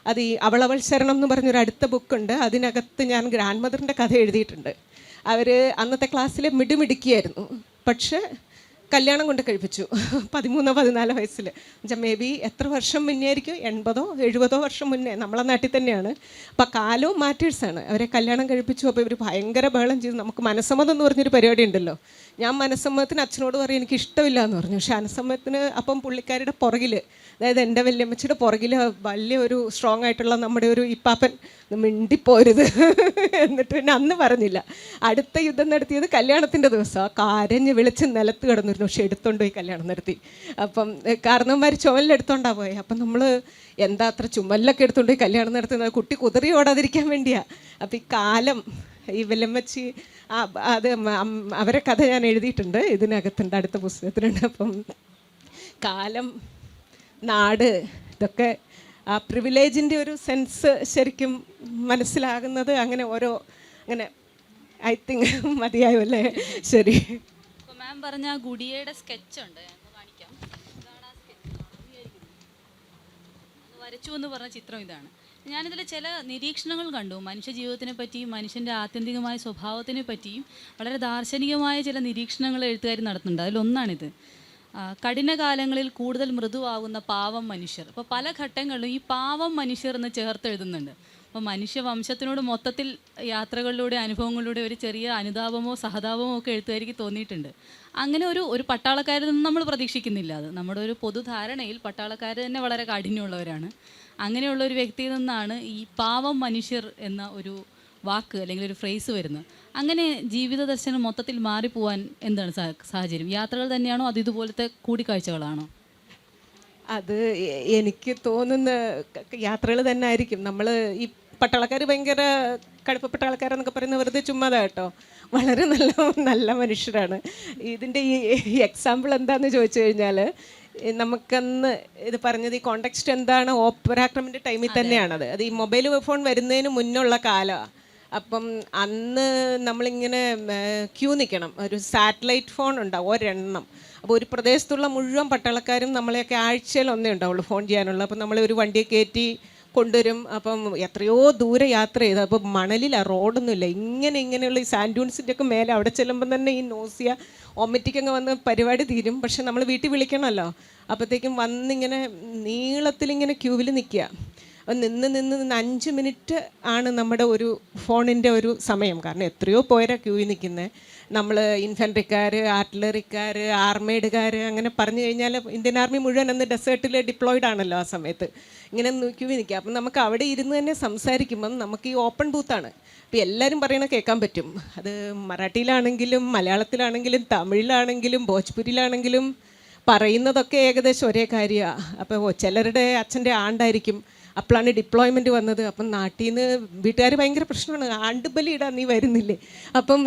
അത് ഈ അവളവൾ ശരണം എന്ന് പറഞ്ഞൊരു അടുത്ത ബുക്കുണ്ട്, അതിനകത്ത് ഞാൻ ഗ്രാൻഡ് മദറിൻ്റെ കഥ എഴുതിയിട്ടുണ്ട്. അവർ അന്നത്തെ ക്ലാസ്സിലെ മിടുമിടുക്കിയായിരുന്നു, പക്ഷേ കല്യാണം കൊണ്ട് കഴിപ്പിച്ചു 13-14 വയസ്സിൽ. എന്നുവെച്ചാൽ മേ ബി എത്ര വർഷം മുന്നേ ആയിരിക്കും, 80-70 വർഷം മുന്നേ, നമ്മളെ നാട്ടിൽ തന്നെയാണ്. അപ്പോൾ കാലവും മാറ്റേഴ്സാണ്. അവരെ കല്യാണം കഴിപ്പിച്ചു. അപ്പോൾ ഇവർ ഭയങ്കര ബഹളം ചെയ്തു. നമുക്ക് മനസ്സമ്മതം എന്ന് പറഞ്ഞൊരു പരിപാടി ഉണ്ടല്ലോ. ഞാൻ മനസ്സമ്മതത്തിന് അച്ഛനോട് പറയും എനിക്ക് ഇഷ്ടമില്ല എന്ന് പറഞ്ഞു. പക്ഷേ മനസ്സമ്മതത്തിന് അപ്പം പുള്ളിക്കാരുടെ പുറകിൽ, അതായത് എൻ്റെ വല്യമ്മച്ചിയുടെ പുറകിൽ വലിയ ഒരു സ്ട്രോങ് ആയിട്ടുള്ള നമ്മുടെ ഒരു ഇപ്പാപ്പൻ മിണ്ടിപ്പോരുത് എന്നിട്ട് പിന്നെ അന്ന് പറഞ്ഞില്ല. അടുത്ത യുദ്ധം നടത്തിയത് കല്യാണത്തിൻ്റെ ദിവസമാണ്. കരഞ്ഞ് വിളിച്ച് നിലത്ത് കിടന്നിരുന്നു. പക്ഷെ എടുത്തോണ്ട് പോയി കല്യാണം നടത്തി. അപ്പം കാരണവന്മാർ ചുമലിലെടുത്തോണ്ടാണ് പോയത്. അപ്പം നമ്മൾ എന്താ അത്ര ചുമലിലൊക്കെ എടുത്തോണ്ട് പോയി കല്യാണം നടത്തുന്നത്, കുട്ടി കുതിറി ഓടാതിരിക്കാൻ വേണ്ടിയാണ്. അപ്പം ഈ കാലം, ഈ വല്യമ്മച്ചി, അത് അവരെ കഥ ഞാൻ എഴുതിയിട്ടുണ്ട്, ഇതിനകത്തുണ്ട്, അടുത്ത പുസ്തകത്തിലുണ്ട്. അപ്പം കാലം, നാട്, ഇതൊക്കെ ആ പ്രിവിലേജിൻ്റെ ഒരു സെൻസ് ശരിക്കും മനസ്സിലാകുന്നത് അങ്ങനെ ഓരോ അങ്ങനെ ഐ തിങ്ക് മതിയായോ അല്ലേ? ശരി. അപ്പോൾ മാം പറഞ്ഞ ഗുഡിയയുടെ സ്കെച്ച് ഉണ്ട്, കാണിക്കാം. ഇതാണ് ആ സ്കെച്ച്, വരച്ചു എന്ന് പറഞ്ഞ ചിത്രം ഇതാണ്. ഞാനിതിൽ ചില നിരീക്ഷണങ്ങൾ കണ്ടു, മനുഷ്യ ജീവിതത്തിനെ പറ്റിയും മനുഷ്യൻ്റെ ആത്യന്തികമായ സ്വഭാവത്തിനെ പറ്റിയും വളരെ ദാർശനികമായ ചില നിരീക്ഷണങ്ങൾ എഴുത്തുകാർ നടത്തുന്നുണ്ട്. അതിലൊന്നാണിത്. കഠിനകാലങ്ങളിൽ കൂടുതൽ മൃദുവാകുന്ന പാവം മനുഷ്യർ. അപ്പോൾ പല ഘട്ടങ്ങളിലും ഈ പാവം മനുഷ്യർ എന്ന് ചേർത്ത് എഴുതുന്നുണ്ട്. അപ്പോൾ മനുഷ്യവംശത്തിനോട് മൊത്തത്തിൽ യാത്രകളിലൂടെ അനുഭവങ്ങളിലൂടെ ഒരു ചെറിയ അനുതാപമോ സഹതാപമോ ഒക്കെ എഴുത്തുകാർക്ക് തോന്നിയിട്ടുണ്ട്. അങ്ങനെ ഒരു പട്ടാളക്കാരിൽ നിന്ന് നമ്മൾ പ്രതീക്ഷിക്കുന്നില്ല. അത് നമ്മുടെ ഒരു പൊതുധാരണയിൽ പട്ടാളക്കാർ തന്നെ വളരെ കാഠിന്യമുള്ളവരാണ്. അങ്ങനെയുള്ള ഒരു വ്യക്തിയിൽ നിന്നാണ് ഈ പാവം മനുഷ്യർ എന്ന ഒരു വാക്ക് അല്ലെങ്കിൽ ഒരു ഫ്രേസ് വരുന്നത്. അങ്ങനെ ജീവിത ദർശനം മൊത്തത്തിൽ മാറിപ്പോവാൻ എന്താണ് സാഹചര്യം? യാത്രകൾ തന്നെയാണോ, അത് ഇതുപോലത്തെ കൂടിക്കാഴ്ചകളാണോ? അത് എനിക്ക് തോന്നുന്ന യാത്രകൾ തന്നെ ആയിരിക്കും. നമ്മൾ ഈ പട്ടാളക്കാർ ഭയങ്കര കടുപ്പപ്പെട്ട ആൾക്കാരെന്നൊക്കെ പറയുന്നത് വെറുതെ ചുമ്മാതാ കേട്ടോ. വളരെ നല്ല നല്ല മനുഷ്യരാണ്. ഇതിൻ്റെ ഈ എക്സാമ്പിൾ എന്താണെന്ന് ചോദിച്ചു കഴിഞ്ഞാൽ, നമുക്കന്ന് ഇത് പറഞ്ഞത് ഈ കോണ്ടെക്സ്റ്റ് എന്താണ്, ഓപ്പറാക്രമിൻ്റെ ടൈമിൽ തന്നെയാണത്. അത് ഈ മൊബൈൽ ഫോൺ വരുന്നതിന് മുന്നുള്ള കാലമാണ്. അപ്പം അന്ന് നമ്മളിങ്ങനെ ക്യൂ നിൽക്കണം. ഒരു സാറ്റലൈറ്റ് ഫോൺ ഉണ്ടാവും, ഒരെണ്ണം. അപ്പോൾ ഒരു പ്രദേശത്തുള്ള മുഴുവൻ പട്ടാളക്കാരും നമ്മളെയൊക്കെ ആഴ്ചയിൽ ഒന്നേ ഉണ്ടാവുള്ളൂ ഫോൺ ചെയ്യാനുള്ള. അപ്പം നമ്മൾ ഒരു വണ്ടിയെ കയറ്റി കൊണ്ടുവരും. അപ്പം എത്രയോ ദൂരെ യാത്ര ചെയ്ത്, അപ്പോൾ മണലിലാണ്, റോഡൊന്നുമില്ല. ഇങ്ങനെയുള്ള ഈ സാൻഡ് ഡ്യൂൺസിൻ്റെ ഒക്കെ മേലെ അവിടെ ചെല്ലുമ്പം തന്നെ ഈ നോസിയ ഒമറ്റിക്കങ്ങ് വന്ന് പരിപാടി തീരും. പക്ഷെ നമ്മൾ വീട്ടിൽ വിളിക്കണമല്ലോ. അപ്പോഴത്തേക്കും വന്നിങ്ങനെ നീളത്തിലിങ്ങനെ ക്യൂവിൽ നിൽക്കുക. അപ്പം നിന്ന് 5 മിനിറ്റ് ആണ് നമ്മുടെ ഒരു ഫോണിൻ്റെ ഒരു സമയം. കാരണം എത്രയോ പേരാ ക്യൂവിൽ നിൽക്കുന്നത്. നമ്മൾ ഇൻഫൻട്രിക്കാർ, ആർട്ടിലറിക്കാർ, ആർമേഡുകാർ, അങ്ങനെ പറഞ്ഞു കഴിഞ്ഞാൽ ഇന്ത്യൻ ആർമി മുഴുവൻ അന്ന് ഡെസേർട്ടിൽ ഡിപ്ലോയിഡ് ആണല്ലോ ആ സമയത്ത്. ഇങ്ങനെ ക്യൂവിൽ നിൽക്കുക. അപ്പം നമുക്ക് അവിടെ ഇരുന്ന് തന്നെ സംസാരിക്കുമ്പം നമുക്ക് ഈ ഓപ്പൺ ബൂത്താണ്. അപ്പോൾ എല്ലാവരും പറയണ കേൾക്കാൻ പറ്റും. അത് മറാഠിയിലാണെങ്കിലും മലയാളത്തിലാണെങ്കിലും തമിഴിലാണെങ്കിലും ഭോജ്പുരിയിലാണെങ്കിലും പറയുന്നതൊക്കെ ഏകദേശം ഒരേ കാര്യമാണ്. അപ്പോൾ ചിലരുടെ അച്ഛൻ്റെ ആണ്ടായിരിക്കും, അപ്പോഴാണ് ഡിപ്ലോയ്മെൻറ്റ് വന്നത്. അപ്പം നാട്ടിൽ നിന്ന് വീട്ടുകാർ ഭയങ്കര പ്രശ്നമാണ്, ആണ്ടുബലി ഇടാൻ നീ വരുന്നില്ലേ. അപ്പം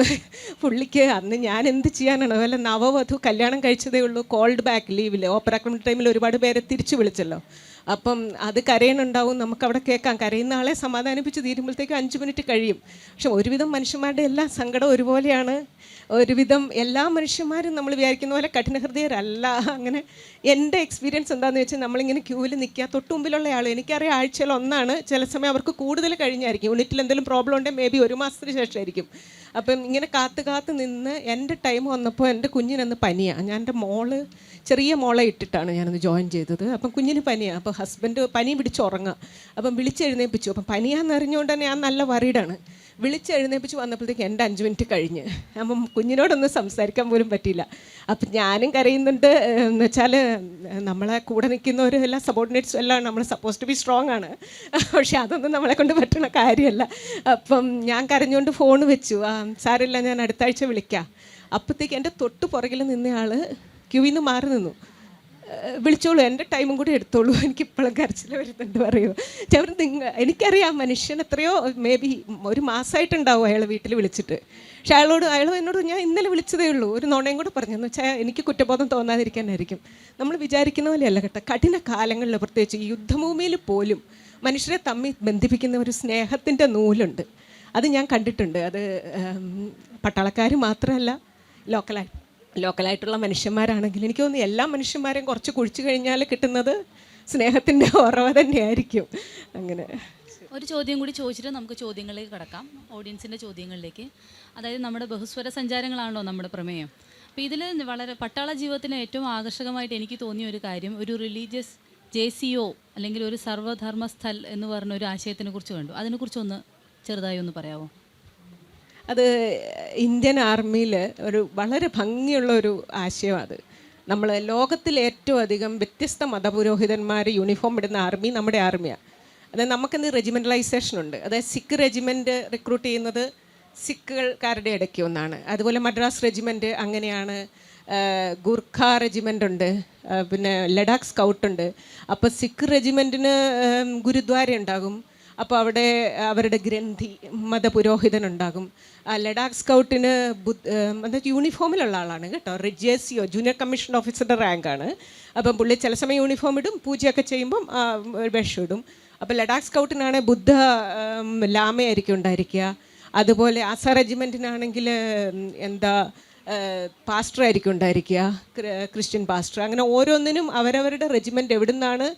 പുള്ളിക്ക് അന്ന് ഞാൻ എന്ത് ചെയ്യാനാണ്, വല്ല നവവധു കല്യാണം കഴിച്ചതേ ഉള്ളൂ, കോൾഡ് ബാക്ക് ലീവിൽ ഓപ്പറാക്രമണ ടൈമിൽ ഒരുപാട് പേരെ തിരിച്ചു വിളിച്ചല്ലോ. അപ്പം അത് കരയണുണ്ടാവും, നമുക്കവിടെ കേൾക്കാം. കരയുന്ന ആളെ സമാധാനിപ്പിച്ച് തീരുമ്പോഴത്തേക്ക് 5 മിനിറ്റ് കഴിയും. പക്ഷെ ഒരുവിധം മനുഷ്യന്മാരുടെ എല്ലാ സങ്കടം ഒരുപോലെയാണ്. ഒരുവിധം എല്ലാ മനുഷ്യന്മാരും നമ്മൾ വിചാരിക്കുന്ന പോലെ കഠിനഹൃദയരല്ല. അങ്ങനെ എൻ്റെ എക്സ്പീരിയൻസ് എന്താണെന്ന് വെച്ചാൽ, നമ്മളിങ്ങനെ ക്യൂവിൽ നിൽക്കുക, തൊട്ട് മുമ്പിലുള്ള ആൾ, എനിക്കറിയാം ആഴ്ചയിൽ ഒന്നാണ്, ചില സമയം അവർക്ക് കൂടുതൽ കഴിഞ്ഞായിരിക്കും. യൂണിറ്റിൽ എന്തെങ്കിലും പ്രോബ്ലം ഉണ്ടെങ്കിൽ മേ ബി 1 മാസത്തിന് ശേഷമായിരിക്കും. അപ്പം ഇങ്ങനെ കാത്ത് നിന്ന് എൻ്റെ ടൈം വന്നപ്പോൾ എൻ്റെ കുഞ്ഞിനന്ന് പനിയാണ്. ഞാൻ എൻ്റെ ചെറിയ മോളെ ഇട്ടിട്ടാണ് ഞാനൊന്ന് ജോയിൻ ചെയ്തത്. അപ്പം കുഞ്ഞിന് പനിയാണ്. അപ്പോൾ ഹസ്ബൻഡ് പനി പിടിച്ചുറങ്ങുക. അപ്പം വിളിച്ചെഴുന്നേൽപ്പിച്ചു. അപ്പം പനിയാന്ന് അറിഞ്ഞുകൊണ്ട് തന്നെ ഞാൻ നല്ല വറീഡാണ്. വിളിച്ചെഴുന്നേൽപ്പിച്ച് വന്നപ്പോഴത്തേക്ക് എൻ്റെ 5 മിനിറ്റ് കഴിഞ്ഞ്. അപ്പം കുഞ്ഞിനോടൊന്നും സംസാരിക്കാൻ പോലും പറ്റിയില്ല. അപ്പം ഞാനും കരയുന്നുണ്ട്. എന്ന് വെച്ചാൽ നമ്മളെ കൂടെ നിൽക്കുന്നവരും എല്ലാം സബോർഡിനേറ്റ്സും എല്ലാം നമ്മൾ സപ്പോസ് ടു ബി സ്ട്രോങ് ആണ്. പക്ഷെ അതൊന്നും നമ്മളെ കൊണ്ട് പറ്റുന്ന കാര്യമല്ല. അപ്പം ഞാൻ കരഞ്ഞുകൊണ്ട് ഫോൺ വെച്ചു. സാരമില്ല, ഞാൻ അടുത്ത ആഴ്ച വിളിക്കാം. അപ്പോഴത്തേക്ക് എൻ്റെ തൊട്ട് പുറകിൽ നിന്നയാൾ ക്യൂവിൽ നിന്ന് മാറി നിന്നു. വിളിച്ചോളൂ, എൻ്റെ ടൈമും കൂടി എടുത്തോളൂ, എനിക്കിപ്പോഴും കരച്ചിൽ വരുന്നുണ്ട് പറയൂ. അവർ എനിക്കറിയാം മനുഷ്യൻ എത്രയോ മേ ബി 1 മാസമായിട്ടുണ്ടാവും അയാൾ വീട്ടിൽ വിളിച്ചിട്ട്. പക്ഷെ അയാൾ എന്നോട് ഞാൻ ഇന്നലെ വിളിച്ചതേ ഉള്ളൂ, ഒരു നുണയും കൂടെ പറഞ്ഞെന്ന് വെച്ചാൽ എനിക്ക് കുറ്റബോധം തോന്നാതിരിക്കാനായിരിക്കും. നമ്മൾ വിചാരിക്കുന്ന പോലെയല്ല കേട്ടോ. കഠിന കാലങ്ങളിൽ പ്രത്യേകിച്ച് യുദ്ധഭൂമിയിൽ പോലും മനുഷ്യരെ തമ്മിൽ ബന്ധിപ്പിക്കുന്ന ഒരു സ്നേഹത്തിൻ്റെ നൂലുണ്ട്. അത് ഞാൻ കണ്ടിട്ടുണ്ട്. അത് പട്ടാളക്കാർ മാത്രമല്ല, ലോക്കലായി ലോക്കലായിട്ടുള്ള മനുഷ്യന്മാരാണെങ്കിൽ എനിക്ക് തോന്നുന്നു എല്ലാ മനുഷ്യന്മാരെയും കുറച്ച് കുഴിച്ചു കഴിഞ്ഞാൽ കിട്ടുന്നത് സ്നേഹത്തിൻ്റെ ഉറവ തന്നെയായിരിക്കും. അങ്ങനെ ഒരു ചോദ്യം കൂടി ചോദിച്ചിട്ട് നമുക്ക് ചോദ്യങ്ങളിലേക്ക് കടക്കാം, ഓഡിയൻസിൻ്റെ ചോദ്യങ്ങളിലേക്ക്. അതായത് നമ്മുടെ ബഹുസ്വര സഞ്ചാരങ്ങളാണല്ലോ നമ്മുടെ പ്രമേയം. അപ്പോൾ ഇതിൽ വളരെ പട്ടാള ജീവിതത്തിന് ഏറ്റവും ആകർഷകമായിട്ട് എനിക്ക് തോന്നിയ ഒരു കാര്യം, ഒരു റിലീജിയസ് JCO അല്ലെങ്കിൽ ഒരു സർവ്വധർമ്മസ്ഥൽ എന്ന് പറഞ്ഞ ഒരു ആശയത്തിനെ കുറിച്ച് കണ്ടു. അതിനെക്കുറിച്ചൊന്ന് ചെറുതായി ഒന്ന് പറയാമോ? അത് ഇന്ത്യൻ ആർമിയിൽ ഒരു വളരെ ഭംഗിയുള്ള ഒരു ആശയമാണ്. അത് നമ്മൾ ലോകത്തിൽ ഏറ്റവും അധികം വ്യത്യസ്ത മതപുരോഹിതന്മാർ യൂണിഫോം ഇടുന്ന ആർമി നമ്മുടെ ആർമിയാണ്. അതായത് നമുക്കിന്ന് റെജിമെൻ്റലൈസേഷൻ ഉണ്ട്. അതായത് സിഖ് റെജിമെൻറ്റ് റിക്രൂട്ട് ചെയ്യുന്നത് സിഖുകാരുടെ ഇടയ്ക്ക് ഒന്നാണ്. അതുപോലെ മദ്രാസ് റെജിമെൻറ്റ് അങ്ങനെയാണ്, ഗുർഖ റെജിമെൻ്റ് ഉണ്ട്, പിന്നെ ലഡാക്ക് സ്കൗട്ടുണ്ട്. അപ്പോൾ സിഖ് റെജിമെൻറ്റിന് ഗുരുദ്വാര ഉണ്ടാകും, അപ്പോൾ അവിടെ അവരുടെ ഗ്രന്ഥി മതപുരോഹിതനുണ്ടാകും. ലഡാക്ക് സ്കൗട്ടിന് എന്നിട്ട് യൂണിഫോമിലുള്ള ആളാണ് കേട്ടോ, JCO ജൂനിയർ കമ്മീഷൻ ഓഫീസറുടെ റാങ്കാണ്. അപ്പം പുള്ളി ചില സമയം യൂണിഫോം ഇടും, പൂജയൊക്കെ ചെയ്യുമ്പം വേഷം ഇടും. അപ്പോൾ ലഡാക്ക് സ്കൗട്ടിനാണ് ബുദ്ധ ലാമയായിരിക്കും ഉണ്ടായിരിക്കുക. അതുപോലെ ആസ റെജിമെൻറ്റിനാണെങ്കിൽ പാസ്റ്റർ ആയിരിക്കും ഉണ്ടായിരിക്കുക, ക്രിസ്ത്യൻ പാസ്റ്റർ. അങ്ങനെ ഓരോന്നിനും അവരവരുടെ റെജിമെൻറ്റ് എവിടെ നിന്നാണ്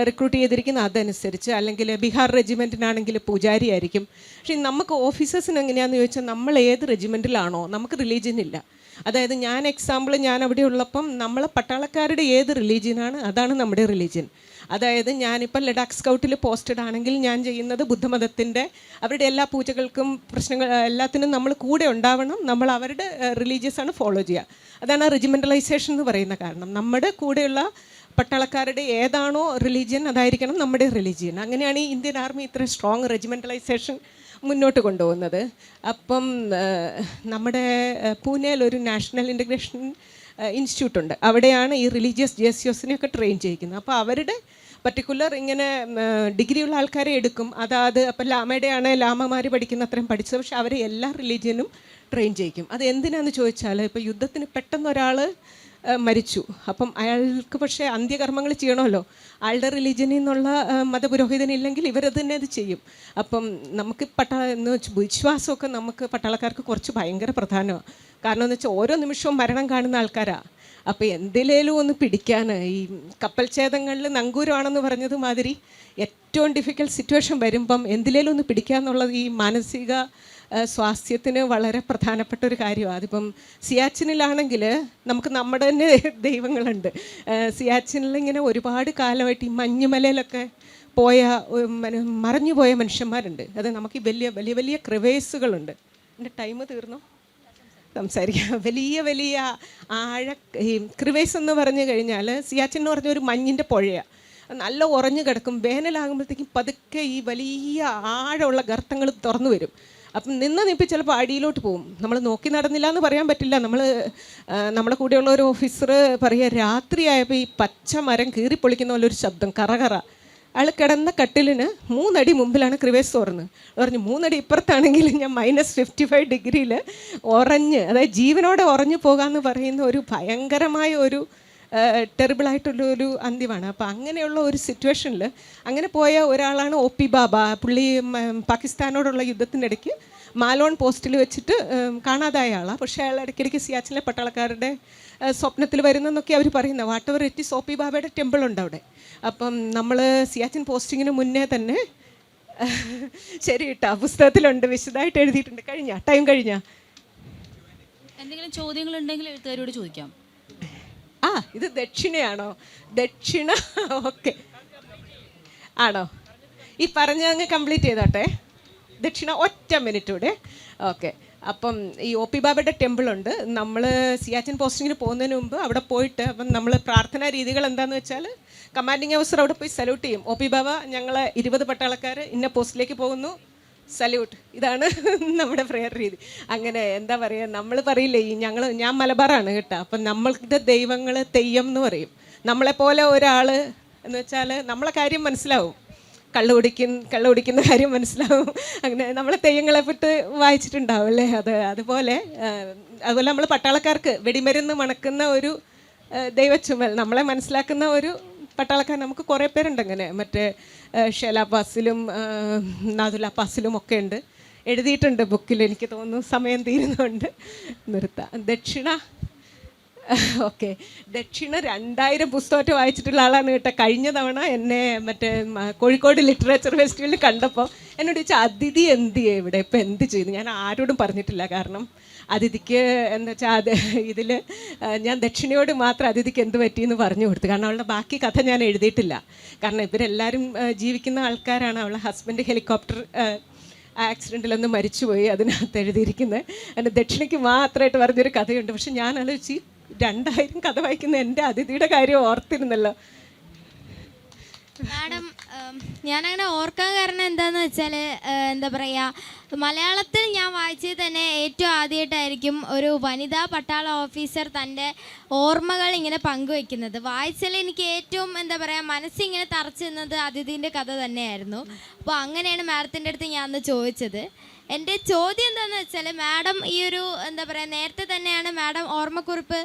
റിക്രൂട്ട് ചെയ്തിരിക്കുന്നത് അതനുസരിച്ച്. അല്ലെങ്കിൽ ബീഹാർ റെജിമെൻറ്റിനാണെങ്കിൽ പൂജാരി ആയിരിക്കും. പക്ഷേ നമുക്ക് ഓഫീസേഴ്സിന് എങ്ങനെയാണെന്ന് ചോദിച്ചാൽ നമ്മൾ ഏത് റെജിമെൻറ്റിലാണോ നമുക്ക് റിലീജിയൻ ഇല്ല. അതായത് ഞാൻ അവിടെ ഉള്ളപ്പം നമ്മളെ പട്ടാളക്കാരുടെ ഏത് റിലീജിയനാണ് അതാണ് നമ്മുടെ റിലീജിയൻ. അതായത് ഞാനിപ്പോൾ ലഡാക്ക് സ്കൗട്ടിൽ പോസ്റ്റഡ് ആണെങ്കിൽ ഞാൻ ചെയ്യുന്നത് ബുദ്ധമതത്തിൻ്റെ അവരുടെ എല്ലാ പൂജകൾക്കും പ്രശ്നങ്ങൾ എല്ലാത്തിനും നമ്മൾ കൂടെ ഉണ്ടാവണം. നമ്മൾ അവരുടെ റിലീജിയസാണ് ഫോളോ ചെയ്യുക. അതാണ് റെജിമെൻ്റലൈസേഷൻ എന്ന് പറയുന്ന കാരണം. നമ്മുടെ കൂടെയുള്ള പട്ടാളക്കാരുടെ ഏതാണോ റിലീജിയൻ അതായിരിക്കണം നമ്മുടെ റിലീജിയൻ. അങ്ങനെയാണ് ഈ ഇന്ത്യൻ ആർമി ഇത്ര സ്ട്രോങ് റെജിമെൻ്റലൈസേഷൻ മുന്നോട്ട് കൊണ്ടുപോകുന്നത്. അപ്പം നമ്മുടെ പൂനെയിൽ ഒരു നാഷണൽ ഇൻ്റഗ്രേഷൻ ഇൻസ്റ്റിറ്റ്യൂട്ട് ഉണ്ട്. അവിടെയാണ് ഈ റിലീജിയസ് JCOസിനെയൊക്കെ ട്രെയിൻ ചെയ്യിക്കുന്നത്. അപ്പോൾ അവരുടെ പർട്ടിക്കുലർ ഇങ്ങനെ ഡിഗ്രിയുള്ള ആൾക്കാരെ എടുക്കും. അതാത് അപ്പോൾ ലാമയുടെ ലാമമാർ പഠിക്കുന്ന അത്രയും പഠിച്ചത്, പക്ഷേ അവരെ എല്ലാ റിലീജിയനും ട്രെയിൻ ചെയ്യിക്കും. അത് എന്തിനാണെന്ന് ചോദിച്ചാൽ ഇപ്പോൾ യുദ്ധത്തിന് പെട്ടെന്ന് ഒരാൾ മരിച്ചു, അപ്പം അയാൾക്ക് പക്ഷേ അന്ത്യകർമ്മങ്ങൾ ചെയ്യണമല്ലോ. അയാളുടെ റിലീജിയനിൽ നിന്നുള്ള മതപുരോഹിതനില്ലെങ്കിൽ ഇവരത് തന്നെ അത് ചെയ്യും. അപ്പം നമുക്ക് എന്ന് വെച്ചാൽ വിശ്വാസമൊക്കെ നമുക്ക് പട്ടാളക്കാർക്ക് കുറച്ച് ഭയങ്കര പ്രധാനമാണ്. കാരണം എന്ന് വെച്ചാൽ ഓരോ നിമിഷവും മരണം കാണുന്ന ആൾക്കാരാണ്. അപ്പോൾ എന്തിലേലും ഒന്ന് പിടിക്കാൻ ഈ കപ്പൽ ഛേദങ്ങളിൽ നങ്കൂരമാണെന്ന് പറഞ്ഞത് മാതിരി ഏറ്റവും ഡിഫിക്കൽട്ട് സിറ്റുവേഷൻ വരുമ്പം എന്തിലേലും ഒന്ന് പിടിക്കുക എന്നുള്ളത് ഈ മാനസിക സ്വാസ്ഥ്യത്തിന് വളരെ പ്രധാനപ്പെട്ട ഒരു കാര്യമാണ്. അതിപ്പം സിയാച്ചിനിലാണെങ്കിൽ നമുക്ക് നമ്മുടെ തന്നെ ദൈവങ്ങളുണ്ട്. സിയാച്ചിനിൽ ഇങ്ങനെ ഒരുപാട് കാലമായിട്ട് ഈ മഞ്ഞുമലയിലൊക്കെ മറഞ്ഞു പോയ മനുഷ്യന്മാരുണ്ട്. അത് നമുക്ക് വലിയ വലിയ വലിയ ക്രിവേസുകളുണ്ട്. എൻ്റെ ടൈം തീർന്നു, സംസാരിക്കാം. വലിയ വലിയ ഈ ക്രിവേസ് എന്ന് പറഞ്ഞു കഴിഞ്ഞാൽ സിയാച്ചിൻ എന്ന് പറഞ്ഞ ഒരു മഞ്ഞിൻ്റെ പുഴയാണ്. നല്ല ഉറഞ്ഞു കിടക്കും. വേനലാകുമ്പോഴത്തേക്കും പതുക്കെ ഈ വലിയ ആഴമുള്ള ഗർത്തങ്ങൾ തുറന്നു വരും. അപ്പം നിൽപ്പ് ചിലപ്പോൾ അടിയിലോട്ട് പോകും. നമ്മൾ നോക്കി നടന്നില്ല എന്ന് പറയാൻ പറ്റില്ല. നമ്മുടെ കൂടെയുള്ള ഒരു ഓഫീസർ പറയുക, രാത്രിയായപ്പോൾ ഈ പച്ച മരം കീറിപ്പൊളിക്കുന്ന പോലെ ഒരു ശബ്ദം, കറകറ. അയാൾ കിടന്ന കട്ടിലിന് 3 അടി മുമ്പിലാണ് ക്രിവേസ് തുറന്ന് പറഞ്ഞു. 3 അടി ഇപ്പുറത്താണെങ്കിൽ ഞാൻ -55 ഡിഗ്രിയിൽ അതായത് ജീവനോടെ ഉറഞ്ഞു പോകാമെന്ന് പറയുന്ന ഒരു ഭയങ്കരമായ ഒരു ടെറിബിളായിട്ടുള്ളൊരു അന്ത്യമാണ്. അപ്പോൾ അങ്ങനെയുള്ള ഒരു സിറ്റുവേഷനിൽ അങ്ങനെ പോയ ഒരാളാണ് OP ബാബ. പുള്ളി പാകിസ്ഥാനോടുള്ള യുദ്ധത്തിനിടയ്ക്ക് മാലോൺ പോസ്റ്റിൽ വെച്ചിട്ട് കാണാതായ ആളാണ്. പക്ഷേ അയാൾ ഇടയ്ക്കിടയ്ക്ക് സിയാച്ചിലെ പട്ടാളക്കാരുടെ സ്വപ്നത്തിൽ വരുന്നെന്നൊക്കെ അവർ പറയുന്നത്. What ever it is OP ബാബയുടെ ടെമ്പിൾ ഉണ്ട് അവിടെ. അപ്പം നമ്മൾ സിയാച്ചിൻ പോസ്റ്റിങ്ങിന് മുന്നേ തന്നെ ശരി കേട്ടോ, പുസ്തകത്തിലുണ്ട്, വിശദമായിട്ട് എഴുതിയിട്ടുണ്ട്. ടൈം കഴിഞ്ഞാ? എന്തെങ്കിലും ചോദ്യങ്ങളുണ്ടെങ്കിൽ എഴുത്തുകാരോട് ചോദിക്കാം. ഇത് ദക്ഷിണയാണോ? ദക്ഷിണ ഓക്കെ ആണോ? ഈ പറഞ്ഞ അങ്ങ് കംപ്ലീറ്റ് ചെയ്തോട്ടെ. ദക്ഷിണ ഒറ്റ മിനിറ്റ് കൂടെ. ഓക്കെ. അപ്പം ഈ OP ബാബയുടെ ടെമ്പിളുണ്ട്. നമ്മൾ സിയാച്ചിൻ പോസ്റ്റിങ്ങിന് പോകുന്നതിന് മുമ്പ് അവിടെ പോയിട്ട് അപ്പം നമ്മൾ പ്രാർത്ഥനാ രീതികൾ എന്താണെന്ന് വെച്ചാൽ കമാൻഡിങ് ഓഫീസർ അവിടെ പോയി സല്യൂട്ട് ചെയ്യും. OP ബാബ ഞങ്ങൾ 20 പട്ടാളക്കാർ ഇന്ന പോസ്റ്റിലേക്ക് പോകുന്നു, സല്യൂട്ട്. ഇതാണ് നമ്മുടെ പ്രെയർ രീതി. അങ്ങനെ എന്താ പറയുക, നമ്മൾ പറയില്ലേ ഞാൻ മലബാറാണ് കേട്ടോ. അപ്പം നമ്മളുടെ ദൈവങ്ങൾ തെയ്യം എന്ന് പറയും. നമ്മളെപ്പോലെ ഒരാൾ എന്ന് വെച്ചാൽ നമ്മളെ കാര്യം മനസ്സിലാവും, കള്ളു കുടിക്കുന്ന കാര്യം മനസ്സിലാവും. അങ്ങനെ നമ്മളെ തെയ്യങ്ങളെ പറ്റി വായിച്ചിട്ടുണ്ടാവും അല്ലേ? അതുപോലെ നമ്മൾ പട്ടാളക്കാർക്ക് വെടിമരുന്ന് മണക്കുന്ന ഒരു ദൈവച്ചുമൽ, നമ്മളെ മനസ്സിലാക്കുന്ന ഒരു പട്ടാളക്കാർ നമുക്ക് കുറേ പേരുണ്ട്. അങ്ങനെ മറ്റേ ഷേലാപ്പാസിലും നാദുലാപ്പാസിലും ഒക്കെ ഉണ്ട്, എഴുതിയിട്ടുണ്ട് ബുക്കിൽ. എനിക്ക് തോന്നുന്നു സമയം തീരുന്നുണ്ട്, നിർത്താം. ദക്ഷിണ ഓക്കെ. ദക്ഷിണ 2000 പുസ്തകമൊക്കെ വായിച്ചിട്ടുള്ള ആളാണ് കേട്ടോ. കഴിഞ്ഞ തവണ എന്നെ മറ്റേ കോഴിക്കോട് ലിറ്ററേച്ചർ ഫെസ്റ്റിവലിൽ കണ്ടപ്പോൾ എന്നോട് ചോദിച്ചാൽ അതിഥി എന്ത് ചെയ്യും ഇവിടെ, ഇപ്പം എന്ത് ചെയ്യുന്നു? ഞാൻ ആരോടും പറഞ്ഞിട്ടില്ല. കാരണം അതിഥിക്ക് എന്താ വെച്ചാൽ ഇതിൽ ഞാൻ ദക്ഷിണയോട് മാത്രം അതിഥിക്ക് എന്ത് പറ്റിയെന്ന് പറഞ്ഞു കൊടുത്തു. കാരണം അവളുടെ ബാക്കി കഥ ഞാൻ എഴുതിയിട്ടില്ല. കാരണം ഇവരെല്ലാവരും ജീവിക്കുന്ന ആൾക്കാരാണ്. അവളുടെ ഹസ്ബൻഡ് ഹെലികോപ്റ്റർ ആക്സിഡൻറ്റിലൊന്ന് മരിച്ചുപോയി, അതിനകത്ത് എഴുതിയിരിക്കുന്നത്. എൻ്റെ ദക്ഷിണയ്ക്ക് മാത്രമായിട്ട് പറഞ്ഞൊരു കഥയുണ്ട്. പക്ഷെ ഞാൻ ആലോചിച്ച് 2000 കഥ വായിക്കുന്ന എൻ്റെ അതിഥിയുടെ കാര്യം ഓർത്തിരുന്നല്ലോ. മാഡം, ഞാനങ്ങനെ ഓർക്കാൻ കാരണം എന്താണെന്ന് വെച്ചാൽ, എന്താ പറയുക, മലയാളത്തിൽ ഞാൻ വായിച്ചത് തന്നെ ഏറ്റവും ആദ്യമായിട്ടായിരിക്കും ഒരു വനിതാ പട്ടാള ഓഫീസർ തൻ്റെ ഓർമ്മകൾ ഇങ്ങനെ പങ്കുവെക്കുന്നത്. വായിച്ചാൽ എനിക്ക് ഏറ്റവും എന്താ പറയുക മനസ്സിങ്ങനെ തറച്ചു നിന്നത് അതിഥീൻ്റെ കഥ തന്നെയായിരുന്നു. അപ്പോൾ അങ്ങനെയാണ് മാഡത്തിൻ്റെ അടുത്ത് ഞാൻ അന്ന് ചോദിച്ചത്. എൻ്റെ ചോദ്യം എന്താണെന്ന് വെച്ചാൽ, മാഡം ഈ ഒരു എന്താ പറയുക നേരത്തെ തന്നെയാണ് മാഡം ഓർമ്മക്കുറിപ്പ്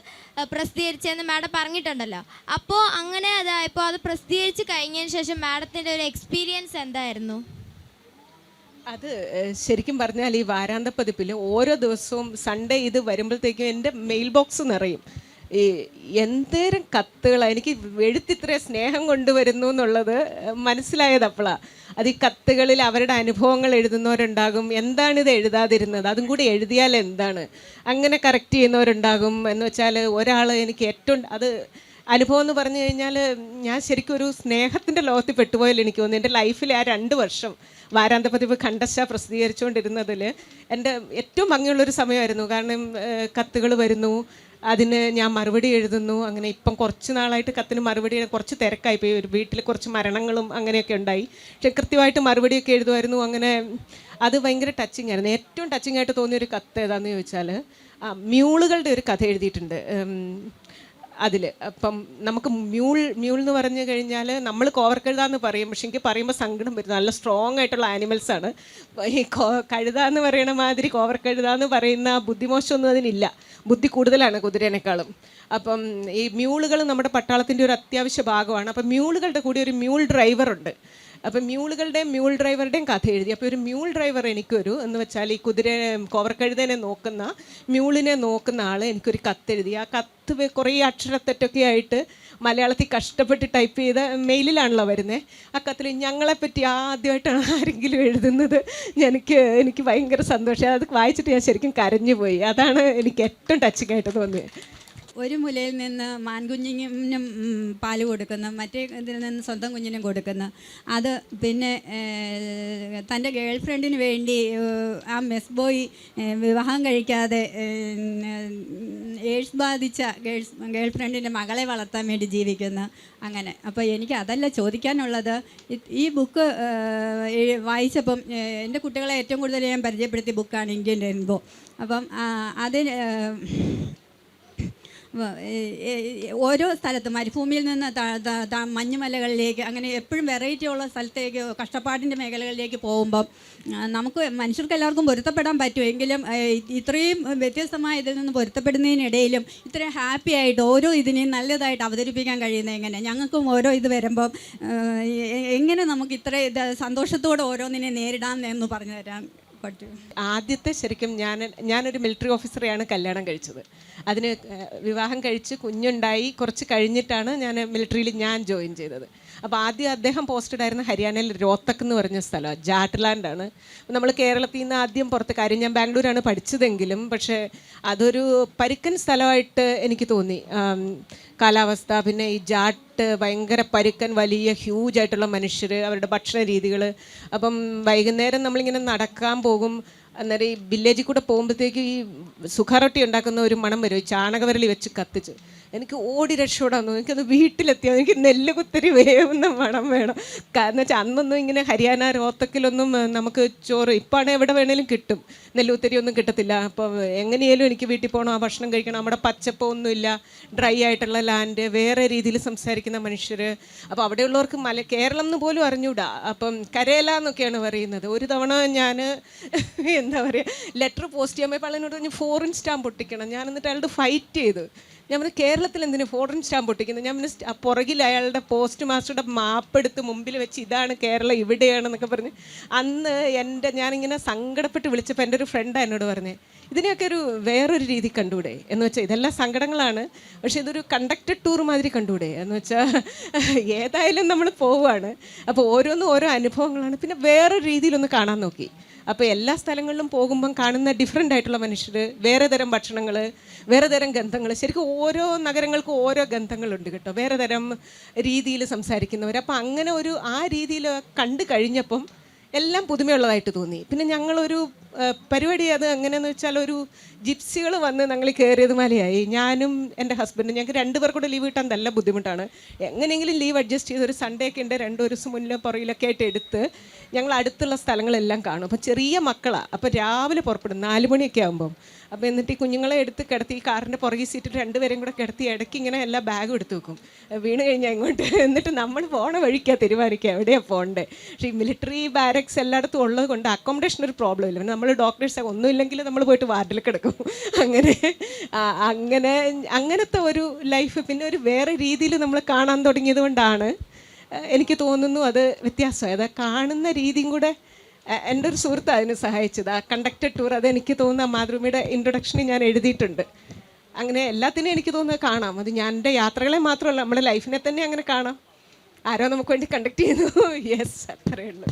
പ്രസിദ്ധീകരിച്ചതെന്ന് മാഡം പറഞ്ഞിട്ടുണ്ടല്ലോ. അപ്പോൾ അങ്ങനെ ഇപ്പോൾ അത് പ്രസിദ്ധീകരിച്ച് കഴിഞ്ഞതിന് ശേഷം മാഡത്തിൻ്റെ ഒരു എക്സ്പീരിയൻസ് എന്തായിരുന്നു? അത് ശരിക്കും പറഞ്ഞാൽ ഈ വാരാന്ത പതിപ്പിൽ ഓരോ ദിവസവും സൺഡേ ഇത് വരുമ്പോഴത്തേക്കും എൻ്റെ മെയിൽ ബോക്സ് നിറയും. ഈ എന്തേരം കത്തുകളാണ് എനിക്ക് എഴുത്തിത്ര സ്നേഹം കൊണ്ടുവരുന്നു എന്നുള്ളത് മനസ്സിലായത് അപ്പോഴാണ്. അത് ഈ കത്തുകളിൽ അവരുടെ അനുഭവങ്ങൾ എഴുതുന്നവരുണ്ടാകും, എന്താണിത് എഴുതാതിരുന്നത്, അതും കൂടി എഴുതിയാൽ എന്താണ്, അങ്ങനെ കറക്റ്റ് ചെയ്യുന്നവരുണ്ടാകും. എന്ന് വെച്ചാൽ ഒരാൾ എനിക്ക് ഏറ്റവും അത് അനുഭവം എന്ന് പറഞ്ഞു കഴിഞ്ഞാൽ, ഞാൻ ശരിക്കും ഒരു സ്നേഹത്തിൻ്റെ ലോകത്തിൽ പെട്ടുപോയാൽ എനിക്ക് തോന്നുന്നു. എൻ്റെ ലൈഫിൽ ആ 2 വർഷം വാരാന്ത പതിപ്പ് ഖണ്ഡശ പ്രസിദ്ധീകരിച്ചുകൊണ്ടിരുന്നതിൽ എൻ്റെ ഏറ്റവും ഭംഗിയുള്ളൊരു സമയമായിരുന്നു. കാരണം കത്തുകൾ വരുന്നു, അതിന് ഞാൻ മറുപടി എഴുതുന്നു. അങ്ങനെ ഇപ്പം കുറച്ച് നാളായിട്ട് കത്തിന് മറുപടി കുറച്ച് തിരക്കായിപ്പോയി. ഒരു വീട്ടിൽ കുറച്ച് മരണങ്ങളും അങ്ങനെയൊക്കെ ഉണ്ടായി. പക്ഷെ കൃത്യമായിട്ട് മറുപടിയൊക്കെ എഴുതുമായിരുന്നു. അങ്ങനെ അത് ഭയങ്കര ടച്ചിങ് ആയിരുന്നു. ഏറ്റവും ടച്ചിങ് ആയിട്ട് തോന്നിയൊരു കത്ത് ഏതാണെന്ന് ചോദിച്ചാൽ, മ്യൂളുകളുടെ ഒരു കഥ എഴുതിയിട്ടുണ്ട് അതിൽ. അപ്പം നമുക്ക് മ്യൂൾ എന്ന് പറഞ്ഞു കഴിഞ്ഞാൽ നമ്മൾ കോവർക്കഴുത എന്ന് പറയും. പക്ഷെ എനിക്ക് പറയുമ്പോൾ സങ്കടം വരും. നല്ല സ്ട്രോങ് ആയിട്ടുള്ള ആനിമൽസാണ്. ഈ കഴുത എന്ന് പറയുന്ന മാതിരി കോവർക്കഴുത എന്ന് പറയുന്ന ബുദ്ധിമോശമൊന്നും അതിനില്ല. ബുദ്ധി കൂടുതലാണ് കുതിരേനേക്കാളും. അപ്പം ഈ മ്യൂളുകൾ നമ്മുടെ പട്ടാളത്തിൻ്റെ ഒരു അത്യാവശ്യ ഭാഗമാണ്. അപ്പം മ്യൂളുകളുടെ കൂടി ഒരു മ്യൂൾ ഡ്രൈവറുണ്ട്. അപ്പം മ്യൂൾ ഡ്രൈവറുടെയും കഥ എഴുതി. അപ്പോൾ ഒരു മ്യൂൾ ഡ്രൈവർ എനിക്കൊരു എന്ന് വെച്ചാൽ ഈ കോവർക്കഴുതനെ നോക്കുന്ന മ്യൂളിനെ നോക്കുന്ന ആൾ എനിക്കൊരു കത്തെഴുതി. ആ കത്ത് കുറേ അക്ഷരത്തെറ്റൊക്കെ ആയിട്ട് മലയാളത്തിൽ കഷ്ടപ്പെട്ട് ടൈപ്പ് ചെയ്ത മെയിലിലാണല്ലോ വരുന്നത്. ആ കത്തിൽ ഞങ്ങളെപ്പറ്റി ആദ്യമായിട്ടാണ് ആരെങ്കിലും എഴുതുന്നത്. എനിക്ക് ഭയങ്കര സന്തോഷം. അത് വായിച്ചിട്ട് ഞാൻ ശരിക്കും കരഞ്ഞു പോയി. അതാണ് എനിക്ക് ഏറ്റവും ടച്ചിങ് ആയിട്ട് തോന്നിയത്. ഒരു മുലയിൽ നിന്ന് മാൻകുഞ്ഞിനും പാല് കൊടുക്കുന്നു, മറ്റേ ഇതിൽ നിന്ന് സ്വന്തം കുഞ്ഞിനും കൊടുക്കുന്നു. അത് പിന്നെ തൻ്റെ ഗേൾ ഫ്രണ്ടിന് വേണ്ടി ആ മെസ് ബോയ് വിവാഹം കഴിക്കാതെ എയ്ഡ്സ് ബാധിച്ച ഗേൾ ഫ്രണ്ടിൻ്റെ മകളെ വളർത്താൻ വേണ്ടി ജീവിക്കുന്നു. അങ്ങനെ. അപ്പോൾ എനിക്ക് അതല്ല ചോദിക്കാനുള്ളത്. ഈ ബുക്ക് വായിച്ചപ്പം എൻ്റെ കുട്ടികളെ ഏറ്റവും കൂടുതൽ ഞാൻ പരിചയപ്പെടുത്തിയ ബുക്കാണ് ഇന്ത്യൻ റെയിൻബോ. അപ്പം അതിന് ഓരോ സ്ഥലത്തും മരുഭൂമിയിൽ നിന്ന് മഞ്ഞുമലകളിലേക്ക് അങ്ങനെ എപ്പോഴും വെറൈറ്റി ഉള്ള സ്ഥലത്തേക്ക് കഷ്ടപ്പാടിൻ്റെ മേഖലകളിലേക്ക് പോകുമ്പം നമുക്ക് മനുഷ്യർക്ക് എല്ലാവർക്കും പൊരുത്തപ്പെടാൻ പറ്റുമെങ്കിലും ഇത്രയും വ്യത്യസ്തമായ ഇതിൽ നിന്ന് പൊരുത്തപ്പെടുന്നതിനിടയിലും ഇത്രയും ഹാപ്പി ആയിട്ട് ഓരോ ഇതിനെയും നല്ലതായിട്ട് അവതരിപ്പിക്കാൻ കഴിയുന്നത് എങ്ങനെ? ഞങ്ങൾക്കും ഓരോ ഇത് വരുമ്പം എങ്ങനെ നമുക്ക് ഇത്ര സന്തോഷത്തോടെ ഓരോന്നിനെ നേരിടാം എന്ന് പറഞ്ഞു തരാൻ പറ്റും? ആദ്യത്തെ ശരിക്കും ഞാനൊരു മിലിറ്ററി ഓഫീസറെയാണ് കല്യാണം കഴിച്ചത്. അതിന് വിവാഹം കഴിച്ച് കുഞ്ഞുണ്ടായി കുറച്ച് കഴിഞ്ഞിട്ടാണ് ഞാൻ മിലിറ്ററിയിൽ ജോയിൻ ചെയ്തത്. അപ്പോൾ ആദ്യം അദ്ദേഹം പോസ്റ്റഡ് ആയിരുന്ന ഹരിയാനയിൽ രോത്തക്ക് എന്ന് പറഞ്ഞ സ്ഥലമാണ്, ജാട്ട്ലാൻഡാണ്. നമ്മൾ കേരളത്തിൽ നിന്ന് ആദ്യം പുറത്ത് കാര്യം ഞാൻ ബാംഗ്ലൂരാണ് പഠിച്ചതെങ്കിലും പക്ഷേ അതൊരു പരുക്കൻ സ്ഥലമായിട്ട് എനിക്ക് തോന്നി. കാലാവസ്ഥ, പിന്നെ ഈ ജാട്ട് ഭയങ്കര പരുക്കൻ വലിയ ഹ്യൂജ് ആയിട്ടുള്ള മനുഷ്യർ, അവരുടെ ഭക്ഷണ രീതികൾ. അപ്പം വൈകുന്നേരം നമ്മളിങ്ങനെ നടക്കാൻ പോകും. അന്നേരം ഈ വില്ലേജിൽ കൂടെ പോകുമ്പോഴത്തേക്ക് ഈ സുഖാറൊട്ടി ഉണ്ടാക്കുന്ന ഒരു മണം വരും, ഈ ചാണകവരളി വെച്ച് കത്തിച്ച്. എനിക്ക് ഓടി രക്ഷപ്പെടാൻ തോന്നി. എനിക്കത് വീട്ടിലെത്തിയാൽ എനിക്ക് നെല്ല് കുത്തിരി വേവുന്ന മണം വേണം. കാരണം വെച്ചാൽ അന്നൊന്നും ഇങ്ങനെ ഹരിയാന രോത്തക്കിലൊന്നും നമുക്ക് ചോറ് ഇപ്പാണെങ്കിൽ എവിടെ വേണേലും കിട്ടും, നെല്ലുകുത്തിരി ഒന്നും കിട്ടത്തില്ല. അപ്പോൾ എങ്ങനെയാലും എനിക്ക് വീട്ടിൽ പോകണം, ആ ഭക്ഷണം കഴിക്കണം. നമ്മുടെ പച്ചപ്പൊന്നുമില്ല, ഡ്രൈ ആയിട്ടുള്ള ലാൻഡ്, വേറെ രീതിയിൽ സംസാരിക്കുന്ന മനുഷ്യർ. അപ്പോൾ അവിടെയുള്ളവർക്ക് കേരളം എന്ന് പോലും അറിഞ്ഞൂടാ. അപ്പം കരേല എന്നൊക്കെയാണ് പറയുന്നത്. ഒരു തവണ ഞാൻ എന്താ പറയുക ലെറ്റർ പോസ്റ്റ് ചെയ്യാൻ പോയപ്പോൾ എന്നോട് പറഞ്ഞു ഫോറിൻ സ്റ്റാമ്പ് ഒട്ടിക്കണം. ഞാൻ എന്നിട്ട് അയാളോട് ഫൈറ്റ് ചെയ്തു. ഞാൻ പറഞ്ഞു കേരളത്തിൽ എന്തിനു ഫോറിൻ സ്റ്റാമ്പ് ഒട്ടിക്കുന്നത്? ഞാൻ പറഞ്ഞു പുറകിൽ അയാളുടെ പോസ്റ്റ് മാസ്റ്ററുടെ മാപ്പ് എടുത്ത് മുമ്പിൽ വെച്ച് ഇതാണ് കേരളം ഇവിടെയാണെന്നൊക്കെ പറഞ്ഞ് അന്ന് ഞാനിങ്ങനെ സങ്കടപ്പെട്ട് വിളിച്ചപ്പോൾ എൻ്റെ ഒരു ഫ്രണ്ടാണ് എന്നോട് പറഞ്ഞത്, ഇതിനെയൊക്കെ ഒരു വേറൊരു രീതി കണ്ടുകൂടെ എന്ന് വെച്ചാൽ ഇതെല്ലാം സങ്കടങ്ങളാണ്, പക്ഷേ ഇതൊരു കണ്ടക്റ്റഡ് ടൂർ മാതിരി കണ്ടുകൂടെ എന്ന് വെച്ചാൽ ഏതായാലും നമ്മൾ പോവുകയാണ്, അപ്പോൾ ഓരോന്നും ഓരോ അനുഭവങ്ങളാണ്, പിന്നെ വേറൊരു രീതിയിലൊന്ന് കാണാൻ നോക്കി. അപ്പോൾ എല്ലാ സ്ഥലങ്ങളിലും പോകുമ്പം കാണുന്ന ഡിഫറെൻ്റ് ആയിട്ടുള്ള മനുഷ്യർ, വേറെ തരം ഭക്ഷണങ്ങൾ, വേറെ തരം ഗന്ധങ്ങൾ, ശരിക്കും ഓരോ നഗരങ്ങൾക്കും ഓരോ ഗന്ധങ്ങളുണ്ട് കേട്ടോ, വേറെ തരം രീതിയിൽ സംസാരിക്കുന്നവർ. അപ്പോൾ അങ്ങനെ ആ രീതിയിൽ കണ്ടു കഴിഞ്ഞപ്പം എല്ലാം പുതുമയുള്ളതായിട്ട് തോന്നി. പിന്നെ ഞങ്ങളൊരു പരിപാടി അത് എങ്ങനെയെന്ന് വെച്ചാൽ ഒരു ജിപ്സികൾ വന്ന് ഞങ്ങൾ കയറിയത് മലയായി. ഞാനും എൻ്റെ ഹസ്ബൻഡും, ഞങ്ങൾക്ക് 2 പേർ കൂടെ ലീവ് കിട്ടാൻ നല്ല ബുദ്ധിമുട്ടാണ്. എങ്ങനെയെങ്കിലും ലീവ് അഡ്ജസ്റ്റ് ചെയ്ത് ഒരു സൺഡേ ഒക്കെ ഉണ്ട് 2 ദിവസം മുന്നിലും പുറകിലൊക്കെ ആയിട്ട് എടുത്ത് ഞങ്ങൾ അടുത്തുള്ള സ്ഥലങ്ങളെല്ലാം കാണും. അപ്പോൾ ചെറിയ മക്കളാണ്, അപ്പോൾ രാവിലെ പുറപ്പെടും 4 മണിയൊക്കെ ആകുമ്പം. അപ്പോൾ എന്നിട്ട് ഈ കുഞ്ഞുങ്ങളെ എടുത്ത് കിടത്തി ഈ കാറിൻ്റെ പുറകിൽ സീറ്റിൽ 2 പേരെയും കൂടെ കിടത്തി ഇടയ്ക്ക് ഇങ്ങനെ എല്ലാ ബാഗും എടുത്ത് വെക്കും, വീണ് കഴിഞ്ഞാൽ ഇങ്ങോട്ട്. എന്നിട്ട് നമ്മൾ പോണ വഴിക്കാണ് തീരുമാനിക്കുക എവിടെയാണ് പോകണ്ടേ. പക്ഷേ ഈ മിലിറ്ററി ബാരക്സ് എല്ലായിടത്തും ഉള്ളത് കൊണ്ട് അക്കോമഡേഷൻ ഒരു പ്രോബ്ലം ഇല്ല. പിന്നെ നമ്മൾ ഡോക്ടേഴ്സ് ഒന്നുമില്ലെങ്കിൽ നമ്മൾ പോയിട്ട് വാർഡിൽ കിടക്കും. അങ്ങനത്തെ ഒരു ലൈഫ് പിന്നെ ഒരു വേറെ രീതിയിൽ നമ്മൾ കാണാൻ തുടങ്ങിയത് കൊണ്ടാണ് എനിക്ക് തോന്നുന്നു അത് വ്യത്യാസമായി. അത് കാണുന്ന രീതിയും കൂടെ എൻ്റെ ഒരു സുഹൃത്ത് അതിന് സഹായിച്ചത്. ആ കണ്ടക്റ്റഡ് ടൂർ അതെനിക്ക് തോന്നുന്ന മാതൃഭൂമിയുടെ ഇൻട്രൊഡക്ഷനിൽ ഞാൻ എഴുതിയിട്ടുണ്ട്. അങ്ങനെ എല്ലാത്തിനും എനിക്ക് തോന്നുന്നത് കാണാം. അത് ഞാൻ എൻ്റെ യാത്രകളെ മാത്രമല്ല നമ്മുടെ ലൈഫിനെ തന്നെ അങ്ങനെ കാണാം. ആരോ നമുക്ക് വേണ്ടി കണ്ടക്ട് ചെയ്യുന്നു. യെസ്, അത്രയേ ഉള്ളൂ.